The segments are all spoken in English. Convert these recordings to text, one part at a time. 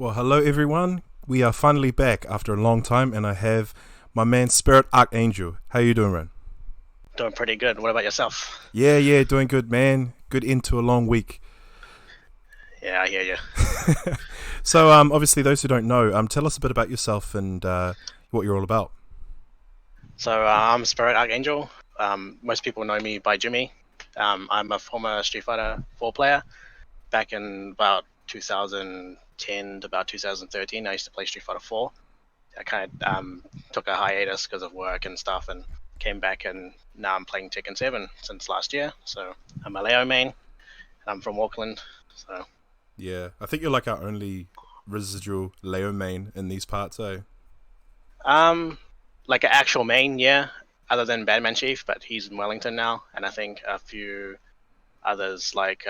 Well, hello everyone. We are finally back after a long time, and I have my man Spiritarchangel. How you doing, man? Doing pretty good. What about yourself? Yeah, doing good, man. Good into a long week. Yeah, I hear you. So, obviously, those who don't know, tell us a bit about yourself and what you're all about. So I'm Spirit Archangel. Most people know me by Jimmy. I'm a former Street Fighter 4 player. Back in about 2010 to about 2013, I used to play Street Fighter 4. I kind of took a hiatus because of work and stuff, and came back, and now I'm playing Tekken 7 since last year. So I'm a Leo main. I'm from Auckland. So Yeah, I think you're like our only residual Leo main in these parts, eh? Um, like an actual main, yeah. Other than Batman Chief, but he's in Wellington now, and I think a few others like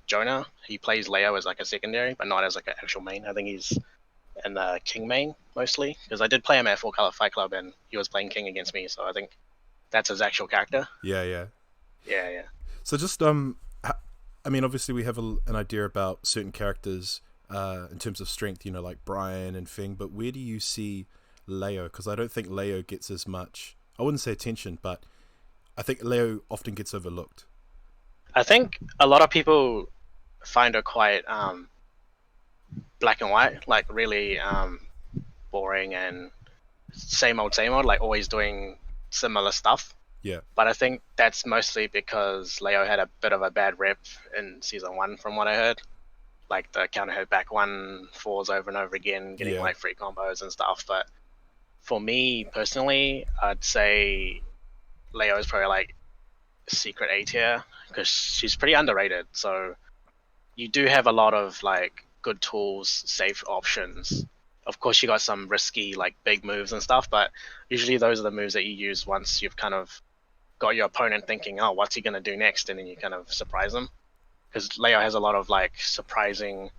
Jonah. He plays Leo as like a secondary, but not as like an actual main. I think he's in the King main mostly because I did play him at Full Color Fight Club, and he was playing King against me, so I think that's his actual character. Yeah. Yeah, yeah. So just I mean, obviously we have an idea about certain characters in terms of strength, like Brian and Fing. But where do you see Leo? Because I don't think Leo gets as much. I wouldn't say attention, but I think Leo often gets overlooked. I think a lot of people find her quite black and white, like really boring and same old, like always doing similar stuff. Yeah. But I think that's mostly because Leo had a bit of a bad rep in season one, from what I heard. Like the counter hit back one falls over and over again, getting Yeah. like free combos and stuff. But for me personally, I'd say Leo is probably like secret A tier because she's pretty underrated. So you do have a lot of like good tools, safe options. Of course, you got some risky like big moves and stuff, but usually those are the moves that you use once you've kind of got your opponent thinking, oh, what's he going to do next? And then you kind of surprise them. Because Leo has a lot of like surprising,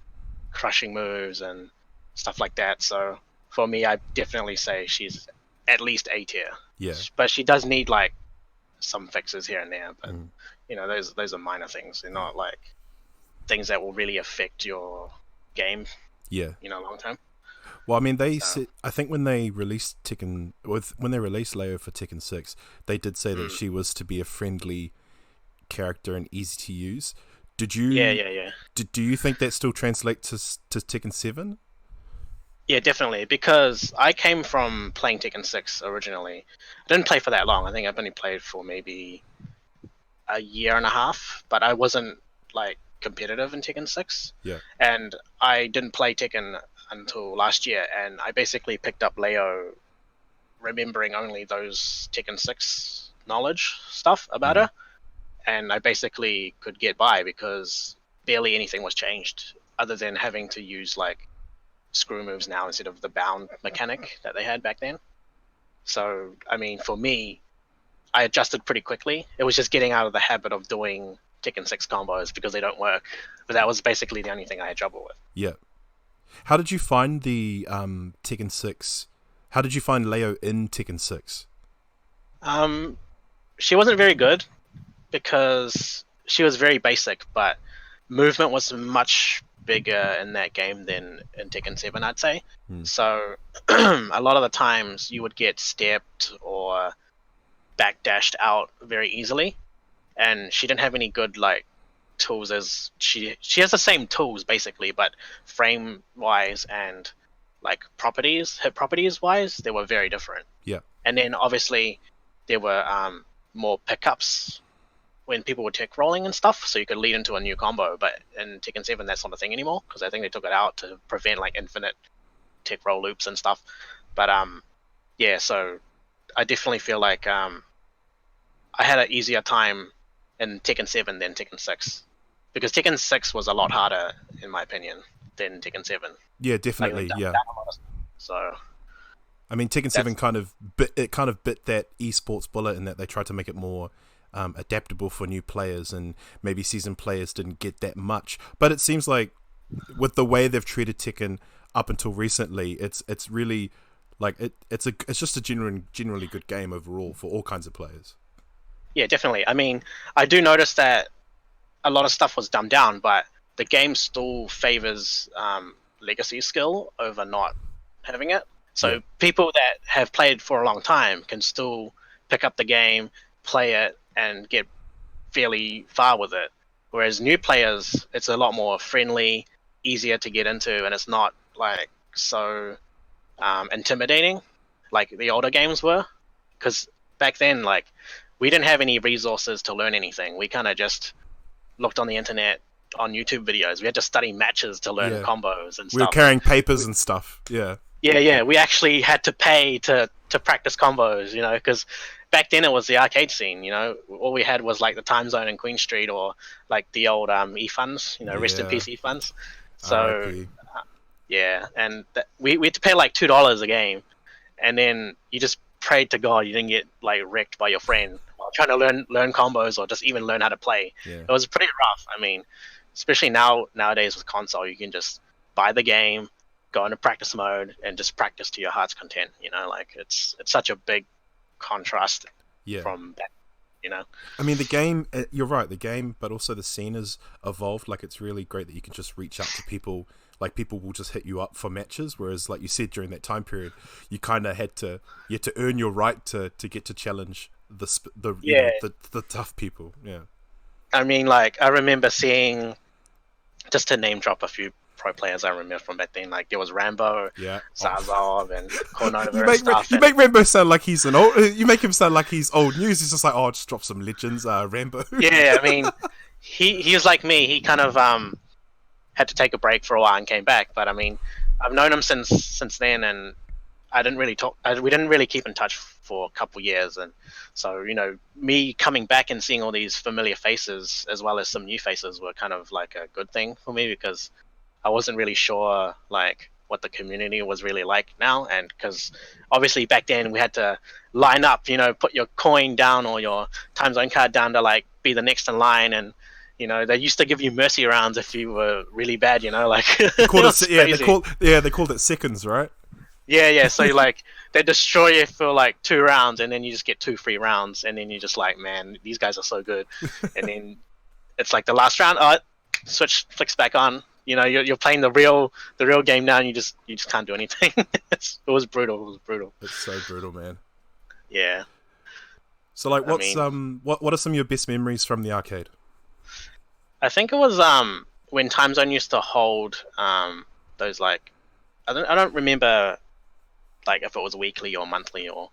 crushing moves and stuff like that. So for me, I definitely say she's at least A tier. Yeah. But she does need like some fixes here and there. But Mm. those are minor things. They're not like things that will really affect your game, Yeah. long term. Well, I mean, they So said, I think when they released when they released Leo for Tekken 6, they did say that mm, she was to be a friendly character and easy to use. yeah, yeah, yeah. Do you think that still translates to Tekken 7? Yeah, definitely. Because I came from playing Tekken 6 originally. I didn't play for that long. I think I've only played for maybe a year and a half, but I wasn't like competitive in Tekken 6. Yeah. And I didn't play Tekken until last year, and I basically picked up Leo remembering only those Tekken 6 knowledge stuff about Mm. her, and I basically could get by because barely anything was changed other than having to use like screw moves now instead of the bound mechanic that they had back then. So, I mean, for me, I adjusted pretty quickly. It was just getting out of the habit of doing Tekken 6 combos because they don't work. But that was basically the only thing I had trouble with. Yeah. How did you find the Tekken 6? How did you find Leo in Tekken 6? Um, she wasn't very good because she was very basic, but movement was much bigger in that game than in Tekken 7, I'd say. Mm. So a lot of the times you would get stepped or backdashed out very easily, and she didn't have any good like tools. As she has the same tools basically, but frame wise and like properties, hit properties wise, they were very different. Yeah. And then obviously there were more pickups when people were tech rolling and stuff, so you could lead into a new combo. But in Tekken 7, that's not a thing anymore because I think they took it out to prevent like infinite tech roll loops and stuff. But yeah, so I definitely feel like I had an easier time in Tekken 7 than Tekken 6 because Tekken 6 was a lot harder in my opinion than Tekken 7. Yeah, Like they definitely. dumbed Yeah. down a lot of stuff. So I mean, Tekken 7 that's kind of bit that esports bullet in that they tried to make it more adaptable for new players, and maybe seasoned players didn't get that much. But it seems like with the way they've treated Tekken up until recently, it's really like it's just a generally good game overall for all kinds of players. yeah, definitely. I mean, I do notice that a lot of stuff was dumbed down, but the game still favors legacy skill over not having it. So Yeah. people that have played for a long time can still pick up the game, play it, and get fairly far with it. Whereas new players, it's a lot more friendly, easier to get into, and it's not like so intimidating like the older games were. Because back then, like, we didn't have any resources to learn anything. We kind of just looked on the internet on YouTube videos. We had to study matches to learn Yeah. combos and We were stuff. carrying papers and stuff. Yeah. Yeah. We actually had to pay to practice combos, because back then it was the arcade scene. All we had was like the Time Zone in Queen Street, or like the old e-funds. Rest in Yeah. peace e-funds. So R.I.P. yeah, and we had to pay like $2 a game, and then you just prayed to God you didn't get like wrecked by your friend while trying to learn combos or just even learn how to play. Yeah. It was pretty rough. I mean, especially nowadays with console, you can just buy the game, go into practice mode, and just practice to your heart's content. Like it's such a big contrast Yeah. from that. I mean, the game, you're right, the game, but also the scene has evolved. Like, it's really great that you can just reach out to people. Like, people will just hit you up for matches, whereas, like you said, during that time period, you kind of had to earn your right to get to challenge the tough people. Yeah. I mean, like, I remember seeing, just to name drop a few pro players I remember from back then, like there was Rambo, Yeah. Zazov, and Kornova You and stuff. You make Rambo sound like he's an old. You make him sound like he's old news. He's just like, oh, just drop some legends, Rambo. Yeah, I mean, he was like me. He kind of had to take a break for a while and came back. But I mean, I've known him since then, and I didn't really talk. We didn't really keep in touch for a couple years, and so me coming back and seeing all these familiar faces as well as some new faces were kind of like a good thing for me, because I wasn't really sure like what the community was really like now, and because obviously back then we had to line up, put your coin down or your time zone card down to like be the next in line, and they used to give you mercy rounds if you were really bad, like They called it seconds, right? Yeah. So like they destroy you for like 2 rounds, and then you just get 2 free rounds, and then you're just like, man, these guys are so good. And then it's like the last round, switch flicks back on. You're playing the real game now, and you just can't do anything. It was brutal. It's so brutal, man. Yeah. So like, what are some of your best memories from the arcade? I think it was when Time Zone used to hold those like I don't remember like if it was weekly or monthly or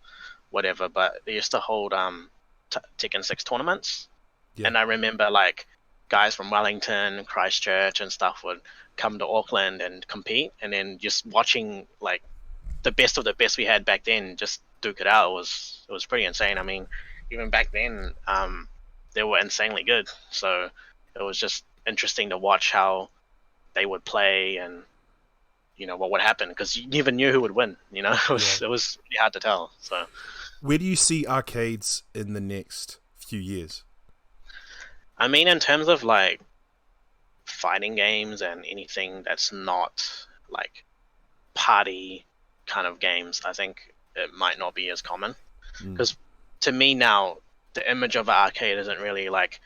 whatever, but they used to hold Tekken 6 tournaments. Yeah. And I remember like guys from Wellington, Christchurch and stuff would come to Auckland and compete, and then just watching like the best of the best we had back then just duke it out, it was pretty insane. I mean, even back then they were insanely good, so it was just interesting to watch how they would play and what would happen, because you never knew who would win. It was really hard to tell. So where do you see arcades in the next few years? I mean, in terms of like fighting games and anything that's not like party kind of games, I think it might not be as common, because to me now the image of an arcade isn't really like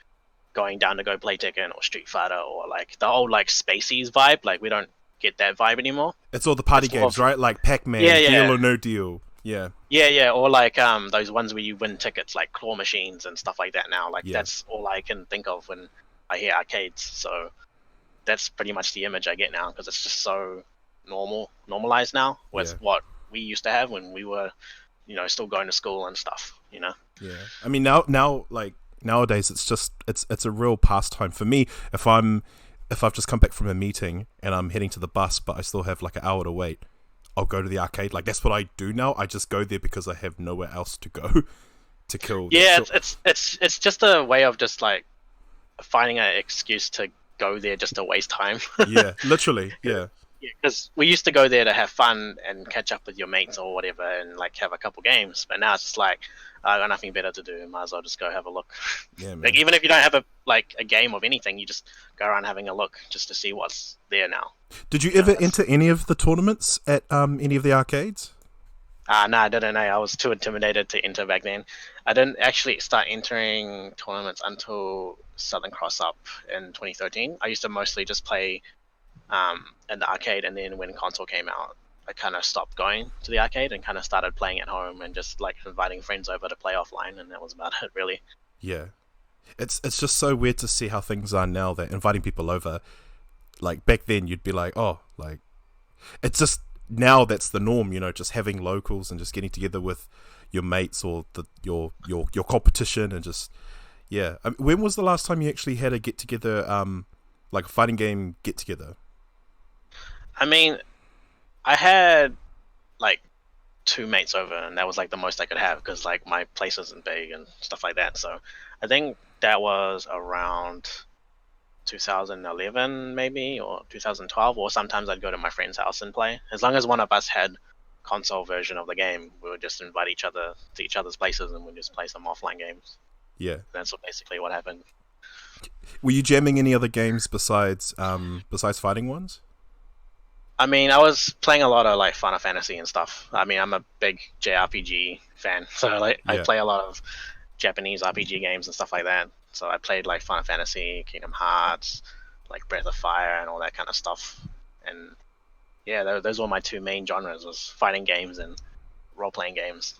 going down to go play Tekken or Street Fighter or like the old like Spaceys vibe. Like we don't get that vibe anymore. It's all the party games, right? Like Pac-Man, Deal or No Deal. Yeah, or like those ones where you win tickets, like claw machines and stuff like that now. Like that's all I can think of when I hear arcades. So that's pretty much the image I get now, because it's just so normalized now with what we used to have when we were, still going to school and stuff. Yeah. I mean now like nowadays it's a real pastime for me. If I've just come back from a meeting and I'm heading to the bus, but I still have like an hour to wait, I'll go to the arcade. Like that's what I do now. I just go there because I have nowhere else to go to kill. Yeah, it's just a way of just like finding an excuse to go there just to waste time. Yeah, literally. Yeah. Because we used to go there to have fun and catch up with your mates or whatever, and like have a couple games. But now it's just like I got nothing better to do. Might as well just go have a look. Yeah, man. Like even if you don't have a game of anything, you just go around having a look just to see what's there now. Did you ever enter any of the tournaments at any of the arcades? No, I didn't. I was too intimidated to enter back then. I didn't actually start entering tournaments until Southern Cross Up in 2013. I used to mostly just play in the arcade, and then when console came out, I kind of stopped going to the arcade and kind of started playing at home and just like inviting friends over to play offline, and that was about it, really. Yeah. It's just so weird to see how things are now, that inviting people over, like back then you'd be like, oh, like, it's just now that's the norm, just having locals and just getting together with your mates or your competition, and just, yeah. When was the last time you actually had a get together, like a fighting game get together? I mean, I had like 2 mates over, and that was like the most I could have because like my place isn't big and stuff like that. So I think that was around 2011 maybe, or 2012, or sometimes I'd go to my friend's house and play. As long as one of us had console version of the game, we would just invite each other to each other's places and we'd just play some offline games. Yeah. That's basically what happened. Were you jamming any other games besides fighting ones? I mean, I was playing a lot of like Final Fantasy and stuff. I mean, I'm a big JRPG fan, so like I play a lot of Japanese RPG games and stuff like that. So I played like Final Fantasy, Kingdom Hearts, like Breath of Fire, and all that kind of stuff. And yeah, those were my 2 main genres: was fighting games and role-playing games.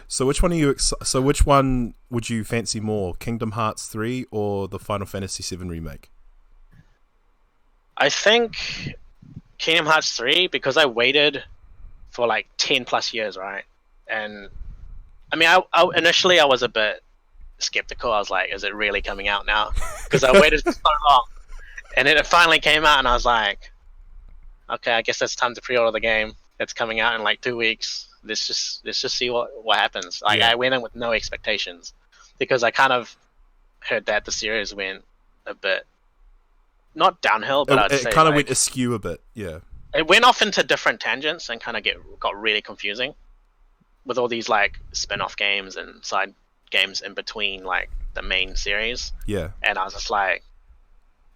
So which one are you? So which one would you fancy more, Kingdom Hearts 3 or the Final Fantasy 7 remake? I think Kingdom Hearts 3, because I waited for like 10 plus years, right? And I mean, I initially I was a bit skeptical. I was like, is it really coming out now? Because I waited for so long. And then it finally came out, and I was like, okay, I guess it's time to pre-order the game. It's coming out in like 2 weeks. Let's just see what happens. Like, I went in with no expectations because I kind of heard that the series went a bit, not downhill, but it kind of went askew a bit. Yeah, it went off into different tangents and kind of got really confusing with all these like spin-off games and side games in between like the main series. Yeah, and I was just like,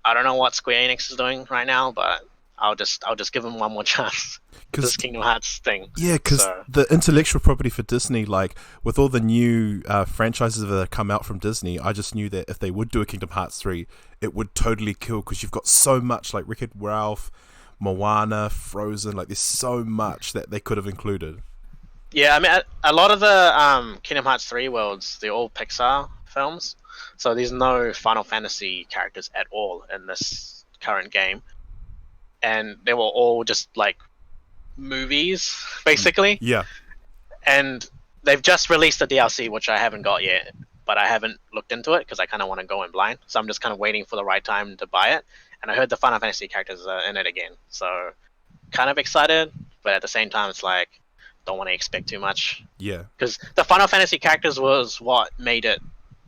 I don't know what Square Enix is doing right now, but I'll just give them one more chance. This Kingdom Hearts thing. Yeah, because the intellectual property for Disney, like with all the new franchises that have come out from Disney, I just knew that if they would do a Kingdom Hearts 3, it would totally kill, because you've got so much, like Wreck-It Ralph, Moana, Frozen, like there's so much that they could have included. Yeah, I mean, a lot of the Kingdom Hearts 3 worlds, they're all Pixar films, so there's no Final Fantasy characters at all in this current game. And they were all just like movies, basically. Yeah. And they've just released the DLC, which I haven't got yet, but I haven't looked into it because I kind of want to go in blind. So I'm just kind of waiting for the right time to buy it. And I heard the Final Fantasy characters are in it again, so kind of excited, but at the same time, it's like, don't want to expect too much. Yeah. Because the Final Fantasy characters was what made it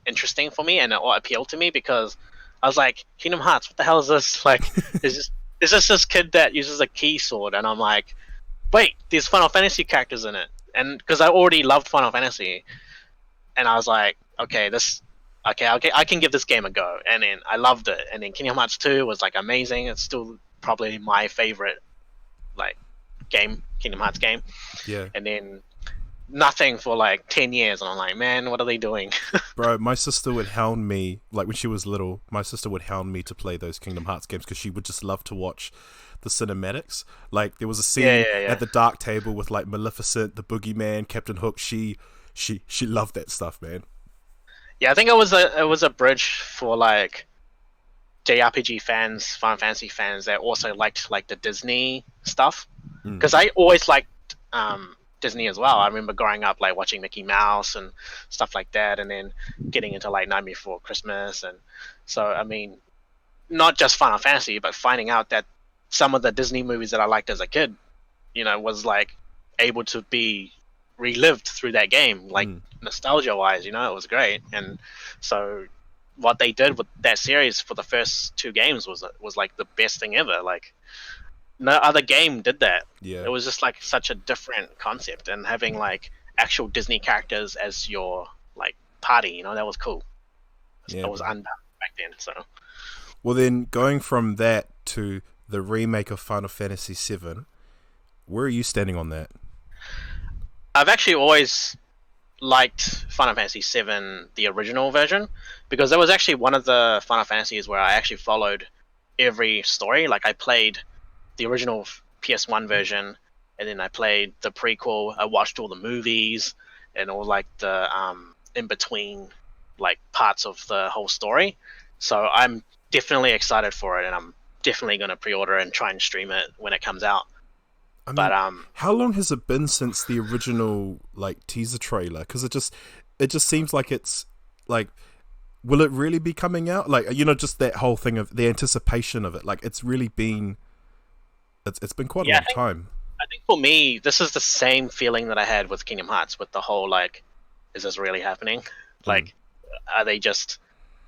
interesting for me and what appealed to me, because I was like, Kingdom Hearts, what the hell is this? Like, is this this kid that uses a key sword? And I'm like, wait, there's Final Fantasy characters in it. And because I already loved Final Fantasy, and I was like, okay, I can give this game a go. And then I loved it. And then Kingdom Hearts 2 was like amazing. It's still probably my favorite like game, Kingdom Hearts game. Yeah. And then nothing for like 10 years, and I'm like, man, what are they doing? Bro, my sister would hound me, like when she was little, my sister would hound me to play those Kingdom Hearts games because she would just love to watch the cinematics. Like there was a scene at the dark table with like Maleficent, the Boogeyman, Captain Hook. She loved that stuff, man. Yeah, I think it was a bridge for like JRPG fans, Final Fantasy fans that also liked like the Disney stuff, because I always liked Disney as well. I remember growing up like watching Mickey Mouse and stuff like that, and then getting into like Nightmare Before Christmas. And so I mean, not just Final Fantasy, but finding out that some of the Disney movies that I liked as a kid, was like able to be relived through that game, like nostalgia wise, it was great. And so what they did with that series for the first 2 games was like the best thing ever. Like no other game did that. Yeah. It was just like such a different concept, and having like actual Disney characters as your like party, that was cool. Yeah. It was undone back then. So well, then going from that to the remake of Final Fantasy 7, where are you standing on that? I've actually always liked Final Fantasy 7, the original version, because that was actually one of the Final Fantasies where I actually followed every story. Like I played the original PS1 version, and then I played the prequel. I watched all the movies and all like the in between like parts of the whole story. So I'm definitely excited for it, and I'm definitely going to pre-order and try and stream it when it comes out. I But mean, how long has it been since the original like teaser trailer? Because it just seems like it's like, will it really be coming out? Like, just that whole thing of the anticipation of it. Like, it's really been, it's been quite a long time. I think for me, this is the same feeling that I had with Kingdom Hearts, with the whole like, is this really happening? Like, are they just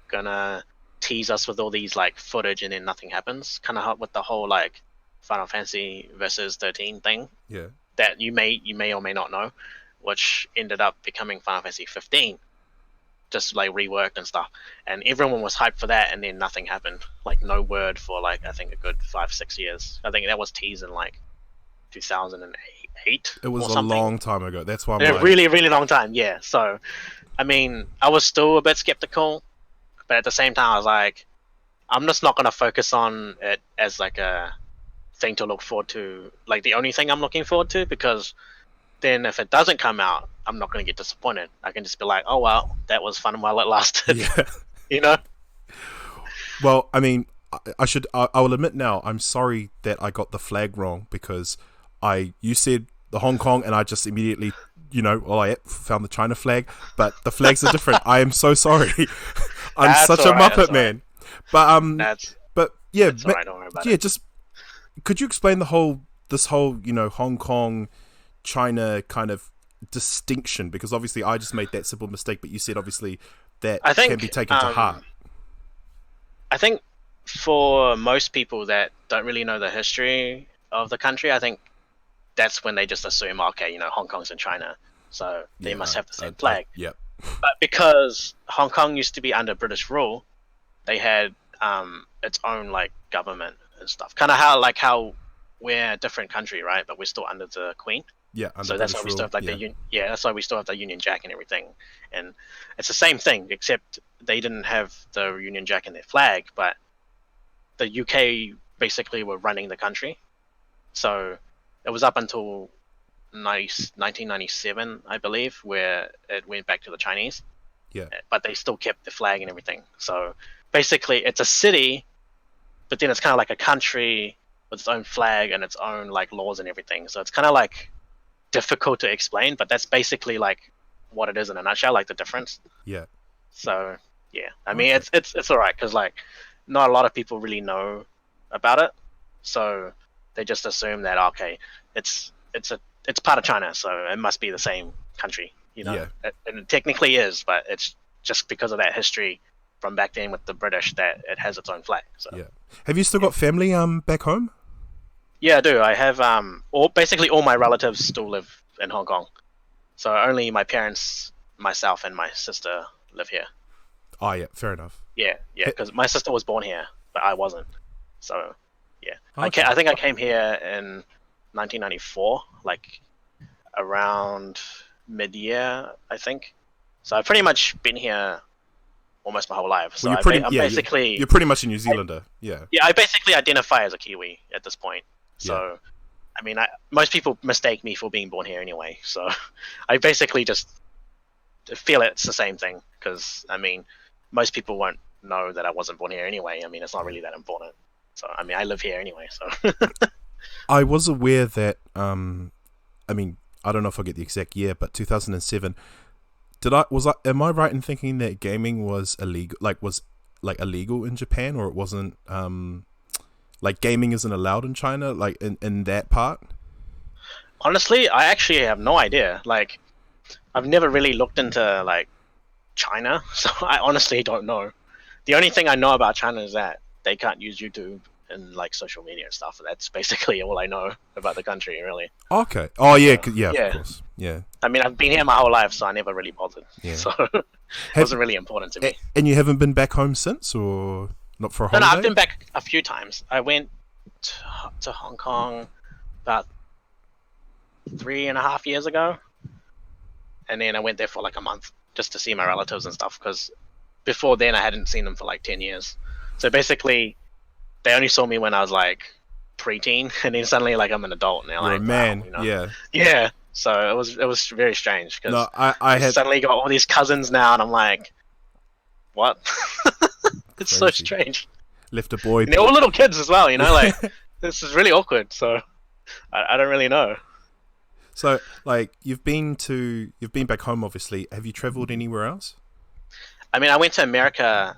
gonna tease us with all these like footage and then nothing happens? Kind of with the whole like Final Fantasy versus 13 thing. Yeah. That you may or may not know, which ended up becoming Final Fantasy 15, just like reworked and stuff. And everyone was hyped for that, and then nothing happened. Like no word for like I think a good 5-6 years. I think that was teased in like 2008. It was or a something. long time ago. That's why I'm a really, really long time. Yeah. So, I mean, I was still a bit skeptical, but at the same time, I was like, I'm just not going to focus on it as like a thing to look forward to, like the only thing I'm looking forward to, because then if it doesn't come out, I'm not going to get disappointed. I can just be like, oh well, that was fun while it lasted. Yeah. You know. Well, I mean, I will admit now, I'm sorry that I got the flag wrong, because you said the Hong Kong, and I just immediately, I found the China flag, but the flags are different. I am so sorry. I'm that's such a Muppet, man. But yeah, that's all right, don't worry about it. Just could you explain this whole Hong Kong, China kind of distinction? Because obviously I just made that simple mistake, but you said obviously that can be taken to heart. I think for most people that don't really know the history of the country, I think that's when they just assume, okay, Hong Kong's in China, so they must have the same flag. Yep. But because Hong Kong used to be under British rule, they had its own like government and stuff. Kind of how we're a different country, right? But we're still under the Queen. Yeah. So that's why we still have like that's why we still have the Union Jack and everything. And it's the same thing, except they didn't have the Union Jack in their flag, but the UK basically were running the country. So it was up until 1997, I believe, where it went back to the Chinese. Yeah. But they still kept the flag and everything. So basically, it's a city, but then it's kind of like a country with its own flag and its own like laws and everything. So it's kind of like difficult to explain, but that's basically like what it is in a nutshell, like the difference. Yeah. So yeah, I mean it's all right, because like not a lot of people really know about it, so they just assume that okay, it's part of China, so it must be the same country, Yeah. And it technically is, but it's just because of that history from back then with the British that it has its own flag. So yeah. Have you still got family back home? Yeah, I do. I have basically all my relatives still live in Hong Kong, so only my parents, myself, and my sister live here. Oh yeah, fair enough. Yeah, because my sister was born here, but I wasn't. So yeah, Okay. I think I came here in 1994, like around mid-year, I think. So I've pretty much been here almost my whole life. So Well, you're pretty much a New Zealander. Yeah. Yeah, I basically identify as a Kiwi at this point. So, I mean, most people mistake me for being born here anyway. So I basically just feel it's the same thing, because, I mean, most people won't know that I wasn't born here anyway. I mean, it's not really that important. So, I mean, I live here anyway, so... I was aware that, I mean, I don't know if I'll get the exact year, but 2007... Am I right in thinking that gaming was illegal, illegal in Japan, or it wasn't, like gaming isn't allowed in China, like in that part? Honestly, I actually have no idea. Like, I've never really looked into like China, so I honestly don't know. The only thing I know about China is that they can't use YouTube and like social media and stuff. That's basically all I know about the country, really. Okay. Oh yeah, of course. Yeah. I mean, I've been here my whole life, so I never really bothered. Yeah. So it wasn't really important to me. And you haven't been back home since, or not for a holiday? No, I've been back a few times. I went to Hong Kong about 3.5 years ago, and then I went there for like a month just to see my relatives and stuff, because before then I hadn't seen them for like 10 years. So basically, they only saw me when I was like preteen, and then suddenly like I'm an adult, and they're You're a like, wow, man. Yeah. yeah. So it was very strange because No, I had suddenly got all these cousins now, and I'm like, what? It's so crazy. strange. Left a boy. And they're all little kids as well, like this is really awkward. So I don't really know. So, like, you've been back home, obviously. Have you traveled anywhere else? I mean, I went to America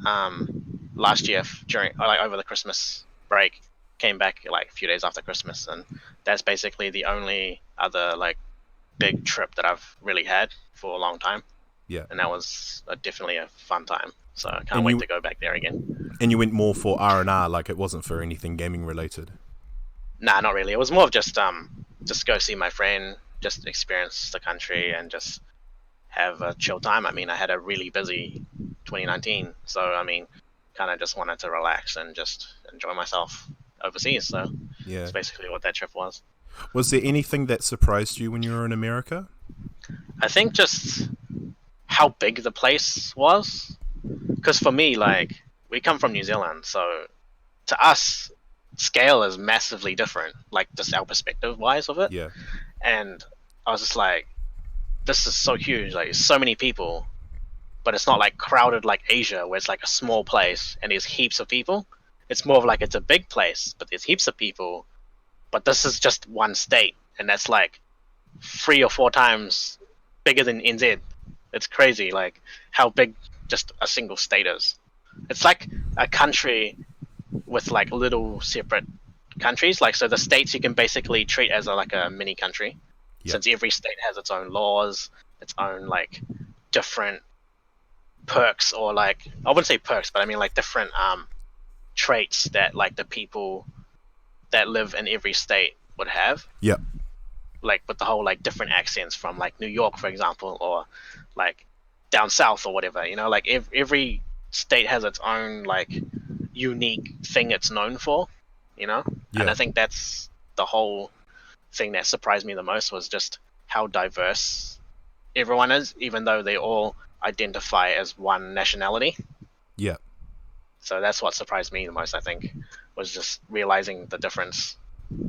last year during like over the Christmas break. Came back like a few days after Christmas, and that's basically the only other like big trip that I've really had for a long time. Yeah. And that was definitely a fun time. So I can't wait to go back there again. And you went more for R&R, like it wasn't for anything gaming related. Nah, not really. It was more of just go see my friend, just experience the country, and just have a chill time. I mean, I had a really busy 2019, so I mean, kind of just wanted to relax and just enjoy myself overseas. So Yeah. that's basically what that trip was. Was there anything that surprised you when you were in America? I think just how big the place was. Because for me, like, we come from New Zealand, so to us, scale is massively different, like, just our perspective-wise of it. Yeah. And I was just like, this is so huge, like, so many people, but it's not, like, crowded like Asia, where it's, like, a small place, and there's heaps of people. It's more of, like, it's a big place, but there's heaps of people, but this is just one state, and that's, like, 3 or 4 times bigger than NZ. It's crazy, like, how big just a single state is. It's like a country with like little separate countries. Like, so the states you can basically treat as like a mini country, since every state has its own laws, its own like different perks, or like, I wouldn't say perks, but I mean like different traits that like the people that live in every state would have. Yep. Like with the whole like different accents from like New York, for example, or like down south or whatever, like every state has its own like unique thing it's known for, and I think that's the whole thing that surprised me the most, was just how diverse everyone is, even though they all identify as one nationality. Yeah. So that's what surprised me the most, I think, was just realizing the difference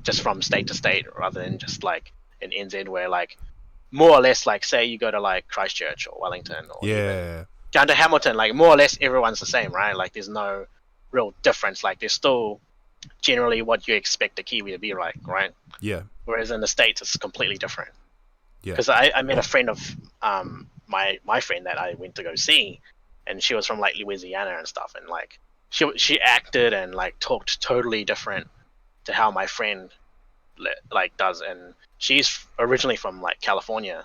just from state to state, rather than just like in NZ where like more or less, like, say you go to like Christchurch or Wellington or down to Hamilton, like more or less everyone's the same, right? Like there's no real difference. Like there's still generally what you expect a Kiwi to be like, right? Yeah. Whereas in the States it's completely different. Yeah. Because I met a friend of my friend that I went to go see, and she was from like Louisiana and stuff, and like she acted and like talked totally different to how my friend like does, and she's originally from like California,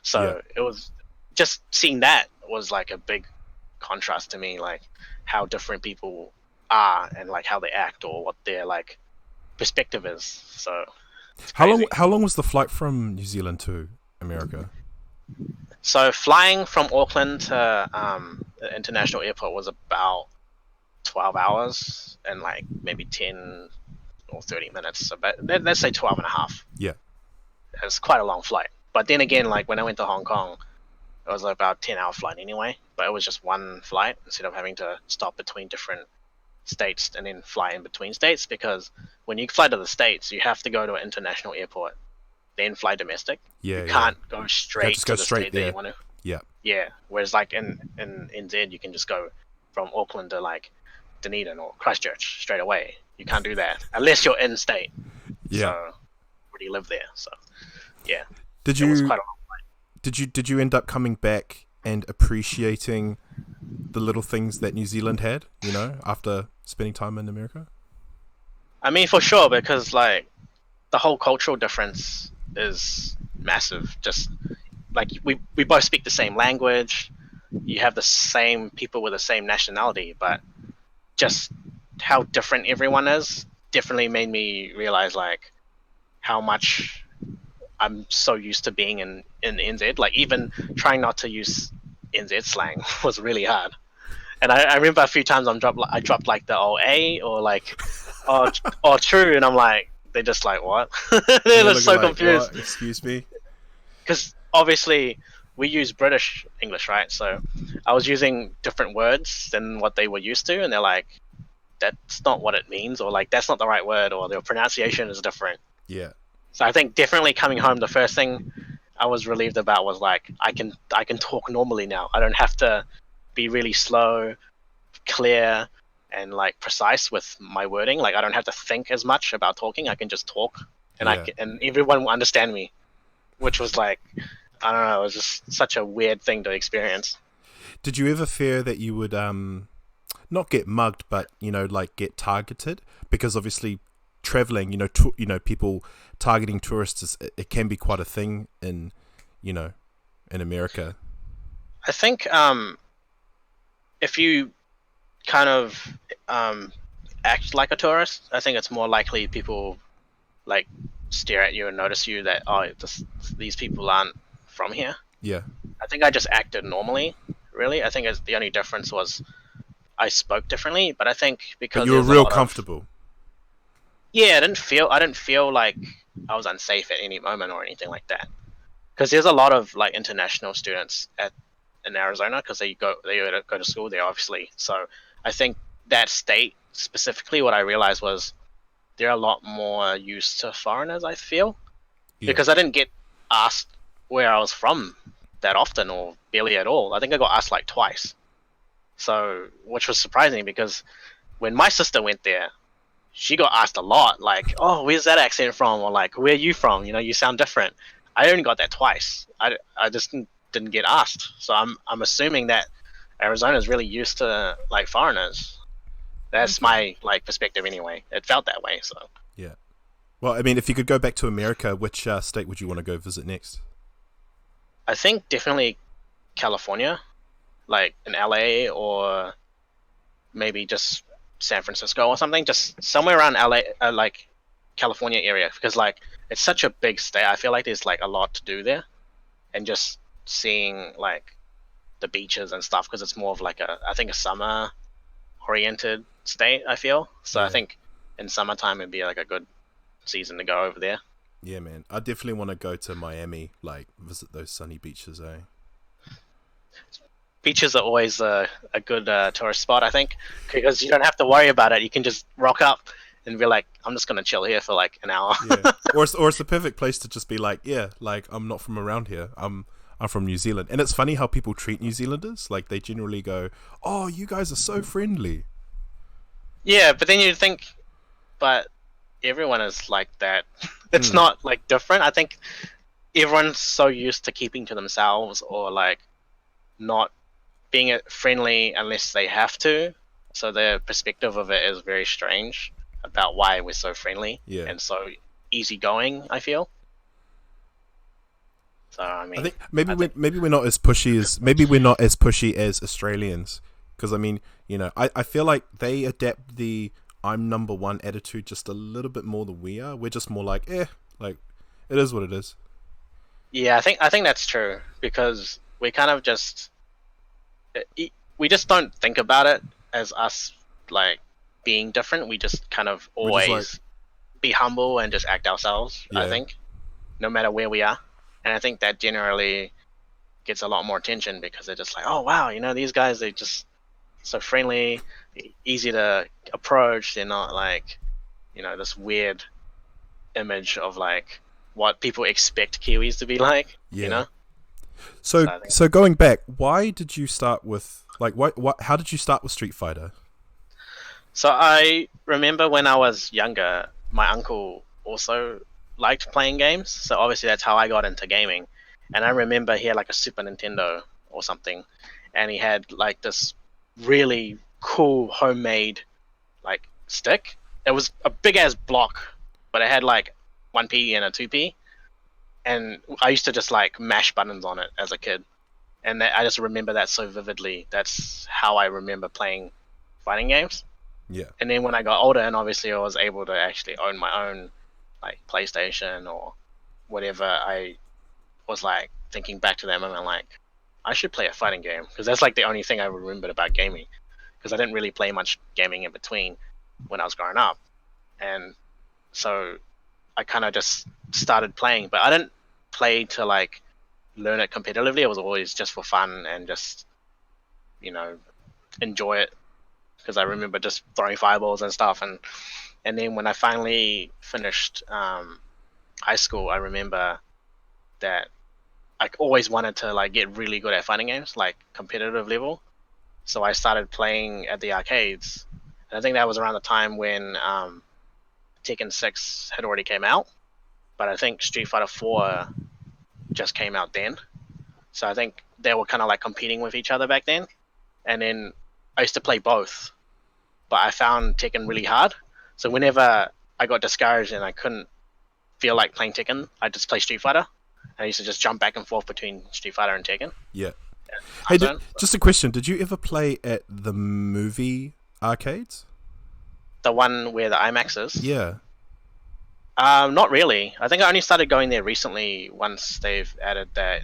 so it was just seeing that was like a big contrast to me, like how different people are and like how they act or what their like perspective is. So how long was the flight from New Zealand to America? So flying from Auckland to the international airport was about 12 hours and like maybe 10 or 30 minutes, so let's say 12 and a half. Yeah. It's quite a long flight. But then again, like when I went to Hong Kong, it was about 10-hour flight anyway, but it was just one flight instead of having to stop between different states and then fly in between states, because when you fly to the States, you have to go to an international airport, then fly domestic. You can't go straight to the state that you want to. Yeah. Yeah. Whereas like in NZ, you can just go from Auckland to like Dunedin or Christchurch straight away. You can't do that unless you're in state. Yeah. So already live there. So yeah. Did you end up coming back and appreciating the little things that New Zealand had, after spending time in America? I mean, for sure, because like the whole cultural difference is massive. Just like we both speak the same language, you have the same people with the same nationality, but just how different everyone is definitely made me realize like how much I'm so used to being in NZ. Like even trying not to use NZ slang was really hard. And I remember a few times I dropped like the "a" or like or true, and I'm like, they're just like, what? They're just so confused. What? Excuse me? Because obviously we use British English, right? So I was using different words than what they were used to, and they're like, that's not what it means, or like that's not the right word, or the pronunciation is different. Yeah. So I think definitely coming home, the first thing I was relieved about was like I can talk normally now. I don't have to be really slow, clear, and like precise with my wording. Like I don't have to think as much about talking. I can just talk, and Yeah. and everyone will understand me, which was like, I don't know, it was just such a weird thing to experience. Did you ever fear that you would not get mugged, but like get targeted? Because obviously traveling, people targeting tourists it can be quite a thing in in America. I think if you kind of act like a tourist, I think it's more likely people like stare at you and notice you that these people aren't from here. Yeah. I think I just acted normally. Really, I think the only difference was I spoke differently. But I think But because you were there's a real lot of comfortable. yeah, I didn't feel like I was unsafe at any moment or anything like that. Because there's a lot of like international students in Arizona because they go to school there obviously. So I think that state specifically, what I realized was they're a lot more used to foreigners. I feel Yeah. because I didn't get asked where I was from that often or barely at all. I think I got asked like twice. So which was surprising because when my sister went there, she got asked a lot, like, "Oh, where's that accent from?" or like, "Where are you from? You sound different." I only got that twice. I just didn't get asked. So I'm assuming that Arizona is really used to like foreigners. That's Okay. my like perspective anyway. It felt that way. So Yeah. Well, I mean, if you could go back to America, which state would you want to go visit next? I think definitely California, like in LA or maybe just San Francisco or something, just somewhere around LA, like California area, because like it's such a big state. I feel like there's like a lot to do there, and just seeing like the beaches and stuff, because it's more of like I think a summer oriented state. I feel so. I Yeah. think in summertime it'd be like a good season to go over there. Yeah, man. I definitely want to go to Miami, like visit those sunny beaches, eh? Beaches are always a good tourist spot, I think, because you don't have to worry about it. You can just rock up and be like, I'm just gonna chill here for like an hour. Yeah. Or it's the perfect place to just be like, yeah, like I'm not from around here. I'm from New Zealand. And it's funny how people treat New Zealanders. Like they generally go, "Oh, you guys are so friendly." Yeah, but then you think, but everyone is like that. It's Mm. not like different. I think everyone's so used to keeping to themselves or like not being friendly unless they have to. So their perspective of it is very strange about why we're so friendly Yeah. and so easygoing. I feel. So I I mean, think maybe I think we're not as pushy as maybe we're not as pushy as Australians, because I mean, I feel like they adapt the "I'm number one" attitude just a little bit more than we are. We're just more like, like it is what it is. yeah, I think that's true because we kind of just we just don't think about it as us like being different. We just kind of We're just like, always be humble and just act ourselves. I yeah, think no matter where we are, and I think that generally gets a lot more attention because they're just like, oh wow, these guys, they just so friendly, easy to approach. They're not like this weird image of like what people expect Kiwis to be like. yeah. So So I think so going back, why did you start with like what? How did you start with Street Fighter? so. I remember when I was younger, my uncle also liked playing games. So obviously that's how I got into gaming. And I remember he had like a Super Nintendo or something, and he had like this really cool homemade like stick. It was a big ass block, but it had like 1p and a 2p, and I used to just like mash buttons on it as a kid, and I just remember that so vividly. That's how I remember playing fighting games. Yeah, And then when I got older, and obviously I was able to actually own my own like PlayStation or whatever, I was like thinking back to that moment, like I should play a fighting game because that's like the only thing I remembered about gaming because I didn't really play much gaming in between when I was growing up, and so I kind of just started playing, but I didn't play to like learn it competitively. It was always just for fun and just you know enjoy it because I remember just throwing fireballs and stuff. And then when I finally finished high school, I remember that I always wanted to like get really good at fighting games, like competitive level. So I started playing at the arcades. And I think that was around the time when Tekken 6 had already came out, but I think Street Fighter 4 just came out then. So I think they were kind of like competing with each other back then. And then I used to play both, but I found Tekken really hard. So whenever I got discouraged and I couldn't feel like playing Tekken, I just play Street Fighter. I used to just jump back and forth between Street Fighter and Tekken. Yeah. Hey, just a question. Did you ever play at the movie arcades? The one where the IMAX is? Yeah. Not really. I think I only started going there recently once they've added that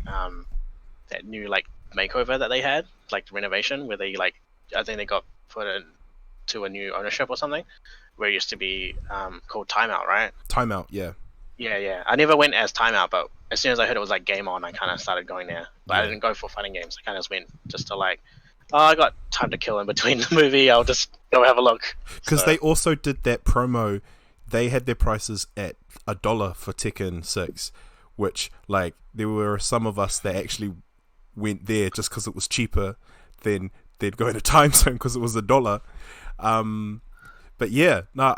that new like makeover that they had, like renovation, where they like, I think they got put into a new ownership or something, where it used to be called Timeout, right? Timeout, yeah. Yeah. I never went as Timeout, but as soon as I heard it was like Game On, I kind of started going there. But Yeah. I didn't go for fighting games. I kind of just went just to like, oh, I got time to kill in between the movie. I'll just go have a look. Because they also did that promo. They had their prices at $1 for Tekken 6, which like there were some of us that actually went there just because it was cheaper than they'd go to Time Zone because it was $1. But yeah, no,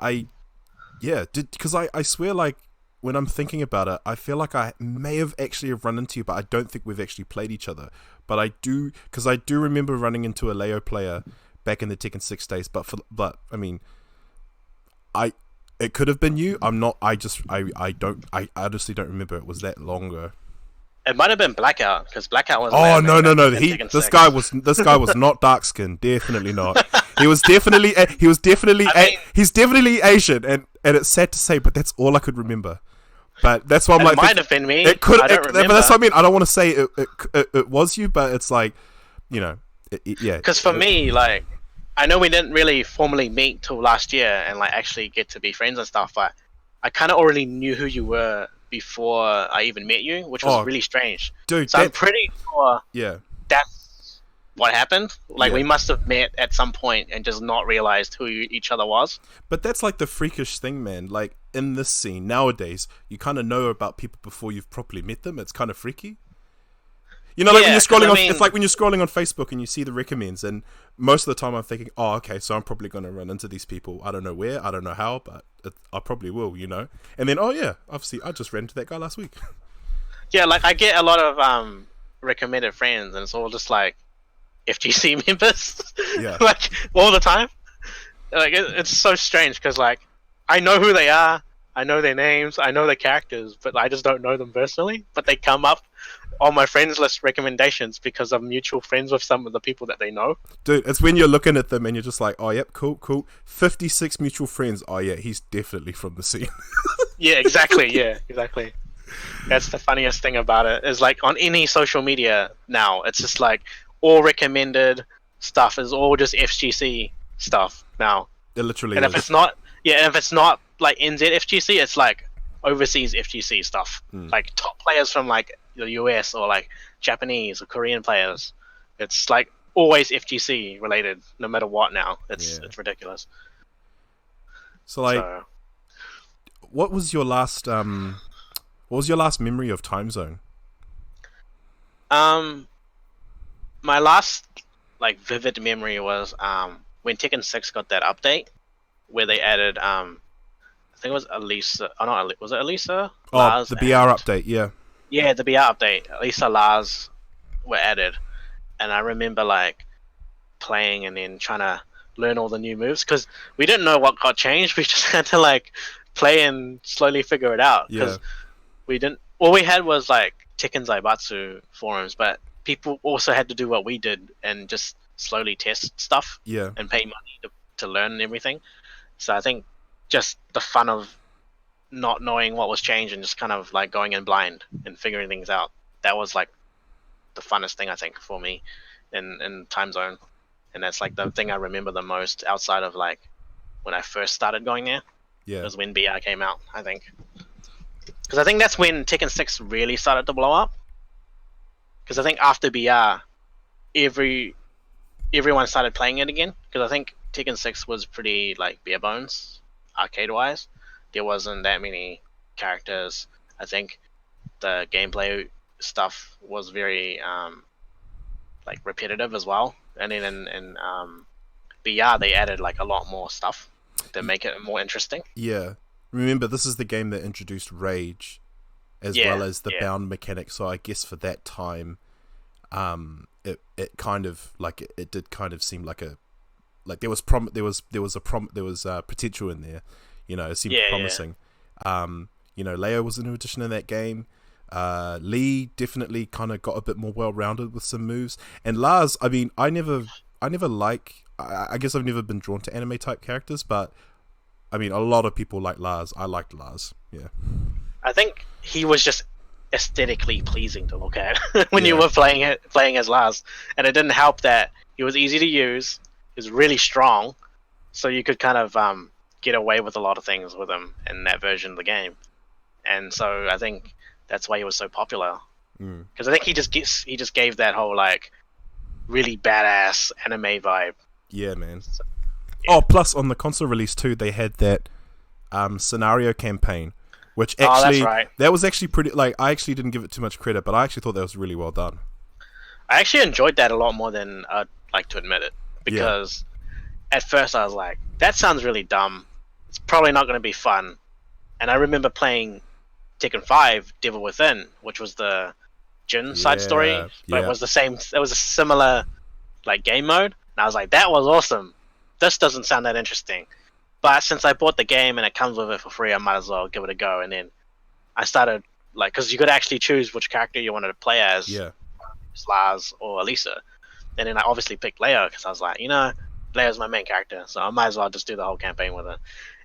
because I swear, like, when I'm thinking about it, I feel like I may have actually have run into you, but I don't think we've actually played each other. But I do, because I do remember running into a Leo player back in the Tekken 6 days. But I mean, it could have been you. I honestly don't remember. It was that long ago. It might have been Blackout, because Blackout was. Oh no! This guy was not dark skinned. Definitely not. He's definitely Asian, and it's sad to say, but that's all I could remember. But that's why I'm like, it might have been me. It could, I don't remember. but that's what I mean. I don't want to say it was you, but it's like, you know, yeah. Because for me, like, I know we didn't really formally meet till last year and like actually get to be friends and stuff, but I kind of already knew who you were before I even met you, which was really strange. Dude, so I'm pretty sure that's what happened. Like, we must have met at some point and just not realized who each other was. But that's like the freakish thing, man. Like, in this scene nowadays, you kind of know about people before you've properly met them. It's kind of freaky. You know, like when you're scrolling it's like when you're scrolling on Facebook and you see the recommends, and most of the time I'm thinking, oh, okay, so I'm probably going to run into these people. I don't know where, I don't know how, but I probably will, you know? And then, oh yeah, obviously I just ran into that guy last week. Yeah, like I get a lot of recommended friends, and it's all just like FGC members. Yeah. Like, all the time. Like, it's so strange, because like, I know who they are, I know their names, I know their characters, but I just don't know them personally. But they come up on my friends list recommendations because I'm mutual friends with some of the people that they know. Dude, it's when you're looking at them and you're just like, oh, yep, cool. 56 mutual friends. Oh, yeah, he's definitely from the scene. Yeah, exactly. That's the funniest thing about it, is like on any social media now, it's just like all recommended stuff is all just FGC stuff now. It literally and is. if it's not like NZFGC, it's like overseas FGC stuff. Like top players from like the US or like Japanese or Korean players. It's like always FGC related, no matter what now. It's ridiculous. So like, what was your last memory of Time Zone? My last like vivid memory was when Tekken 6 got that update where they added I think it was Elisa. Oh, not was it Elisa? Oh, Lars the BR update, yeah. Yeah, the BR update. Elisa, Lars were added, and I remember like playing and then trying to learn all the new moves because we didn't know what got changed. We just had to like play and slowly figure it out because we didn't. All we had was like Tekken Zaibatsu forums, but people also had to do what we did and just slowly test stuff. And pay money to learn everything. So I think just the fun of not knowing what was changed and just kind of like going in blind and figuring things out. That was like the funnest thing I think for me in Time Zone. And that's like the thing I remember the most outside of like when I first started going there. Was when BR came out, I think. Because I think that's when Tekken 6 really started to blow up. Because I think after BR, everyone started playing it again. Because I think Tekken 6 was pretty like bare bones, arcade wise. There wasn't that many characters. I think the gameplay stuff was very like repetitive as well. And then in BR they added like a lot more stuff to make it more interesting. Yeah. Remember, this is the game that introduced Rage as Yeah, well as the yeah. bound mechanic. So I guess for that time, it kind of like it did kind of seem like there was potential in there. You know, it seemed Yeah, promising. You know, Leo was a new addition in that game. Lee definitely kind of got a bit more well-rounded with some moves, and Lars. I mean, I guess I've never been drawn to anime type characters, but I mean, a lot of people like Lars. I liked Lars. Yeah. I think he was just aesthetically pleasing to look at when you Yeah. were playing as Lars, and it didn't help that he was easy to use. He was really strong, so you could kind of get away with a lot of things with him in that version of the game, and so I think that's why he was so popular. Because I think he just gave that whole like really badass anime vibe. Yeah, man. So, yeah. Oh, plus on the console release too, they had that scenario campaign, which Oh, that's actually right. that was actually pretty. Like, I actually didn't give it too much credit, but I actually thought that was really well done. I actually enjoyed that a lot more than I'd like to admit it, because at first I was like, that sounds really dumb. It's probably not going to be fun. And I remember playing Tekken 5 Devil Within, which was the Jin side story, but yeah. it was the same. It was a similar like game mode, and I was like, that was awesome. This doesn't sound that interesting. But since I bought the game and it comes with it for free, I might as well give it a go. And then I started like, because you could actually choose which character you wanted to play as, Yeah. Lars or Elisa. And then I obviously picked Leo because I was like, Leo's my main character, so I might as well just do the whole campaign with it.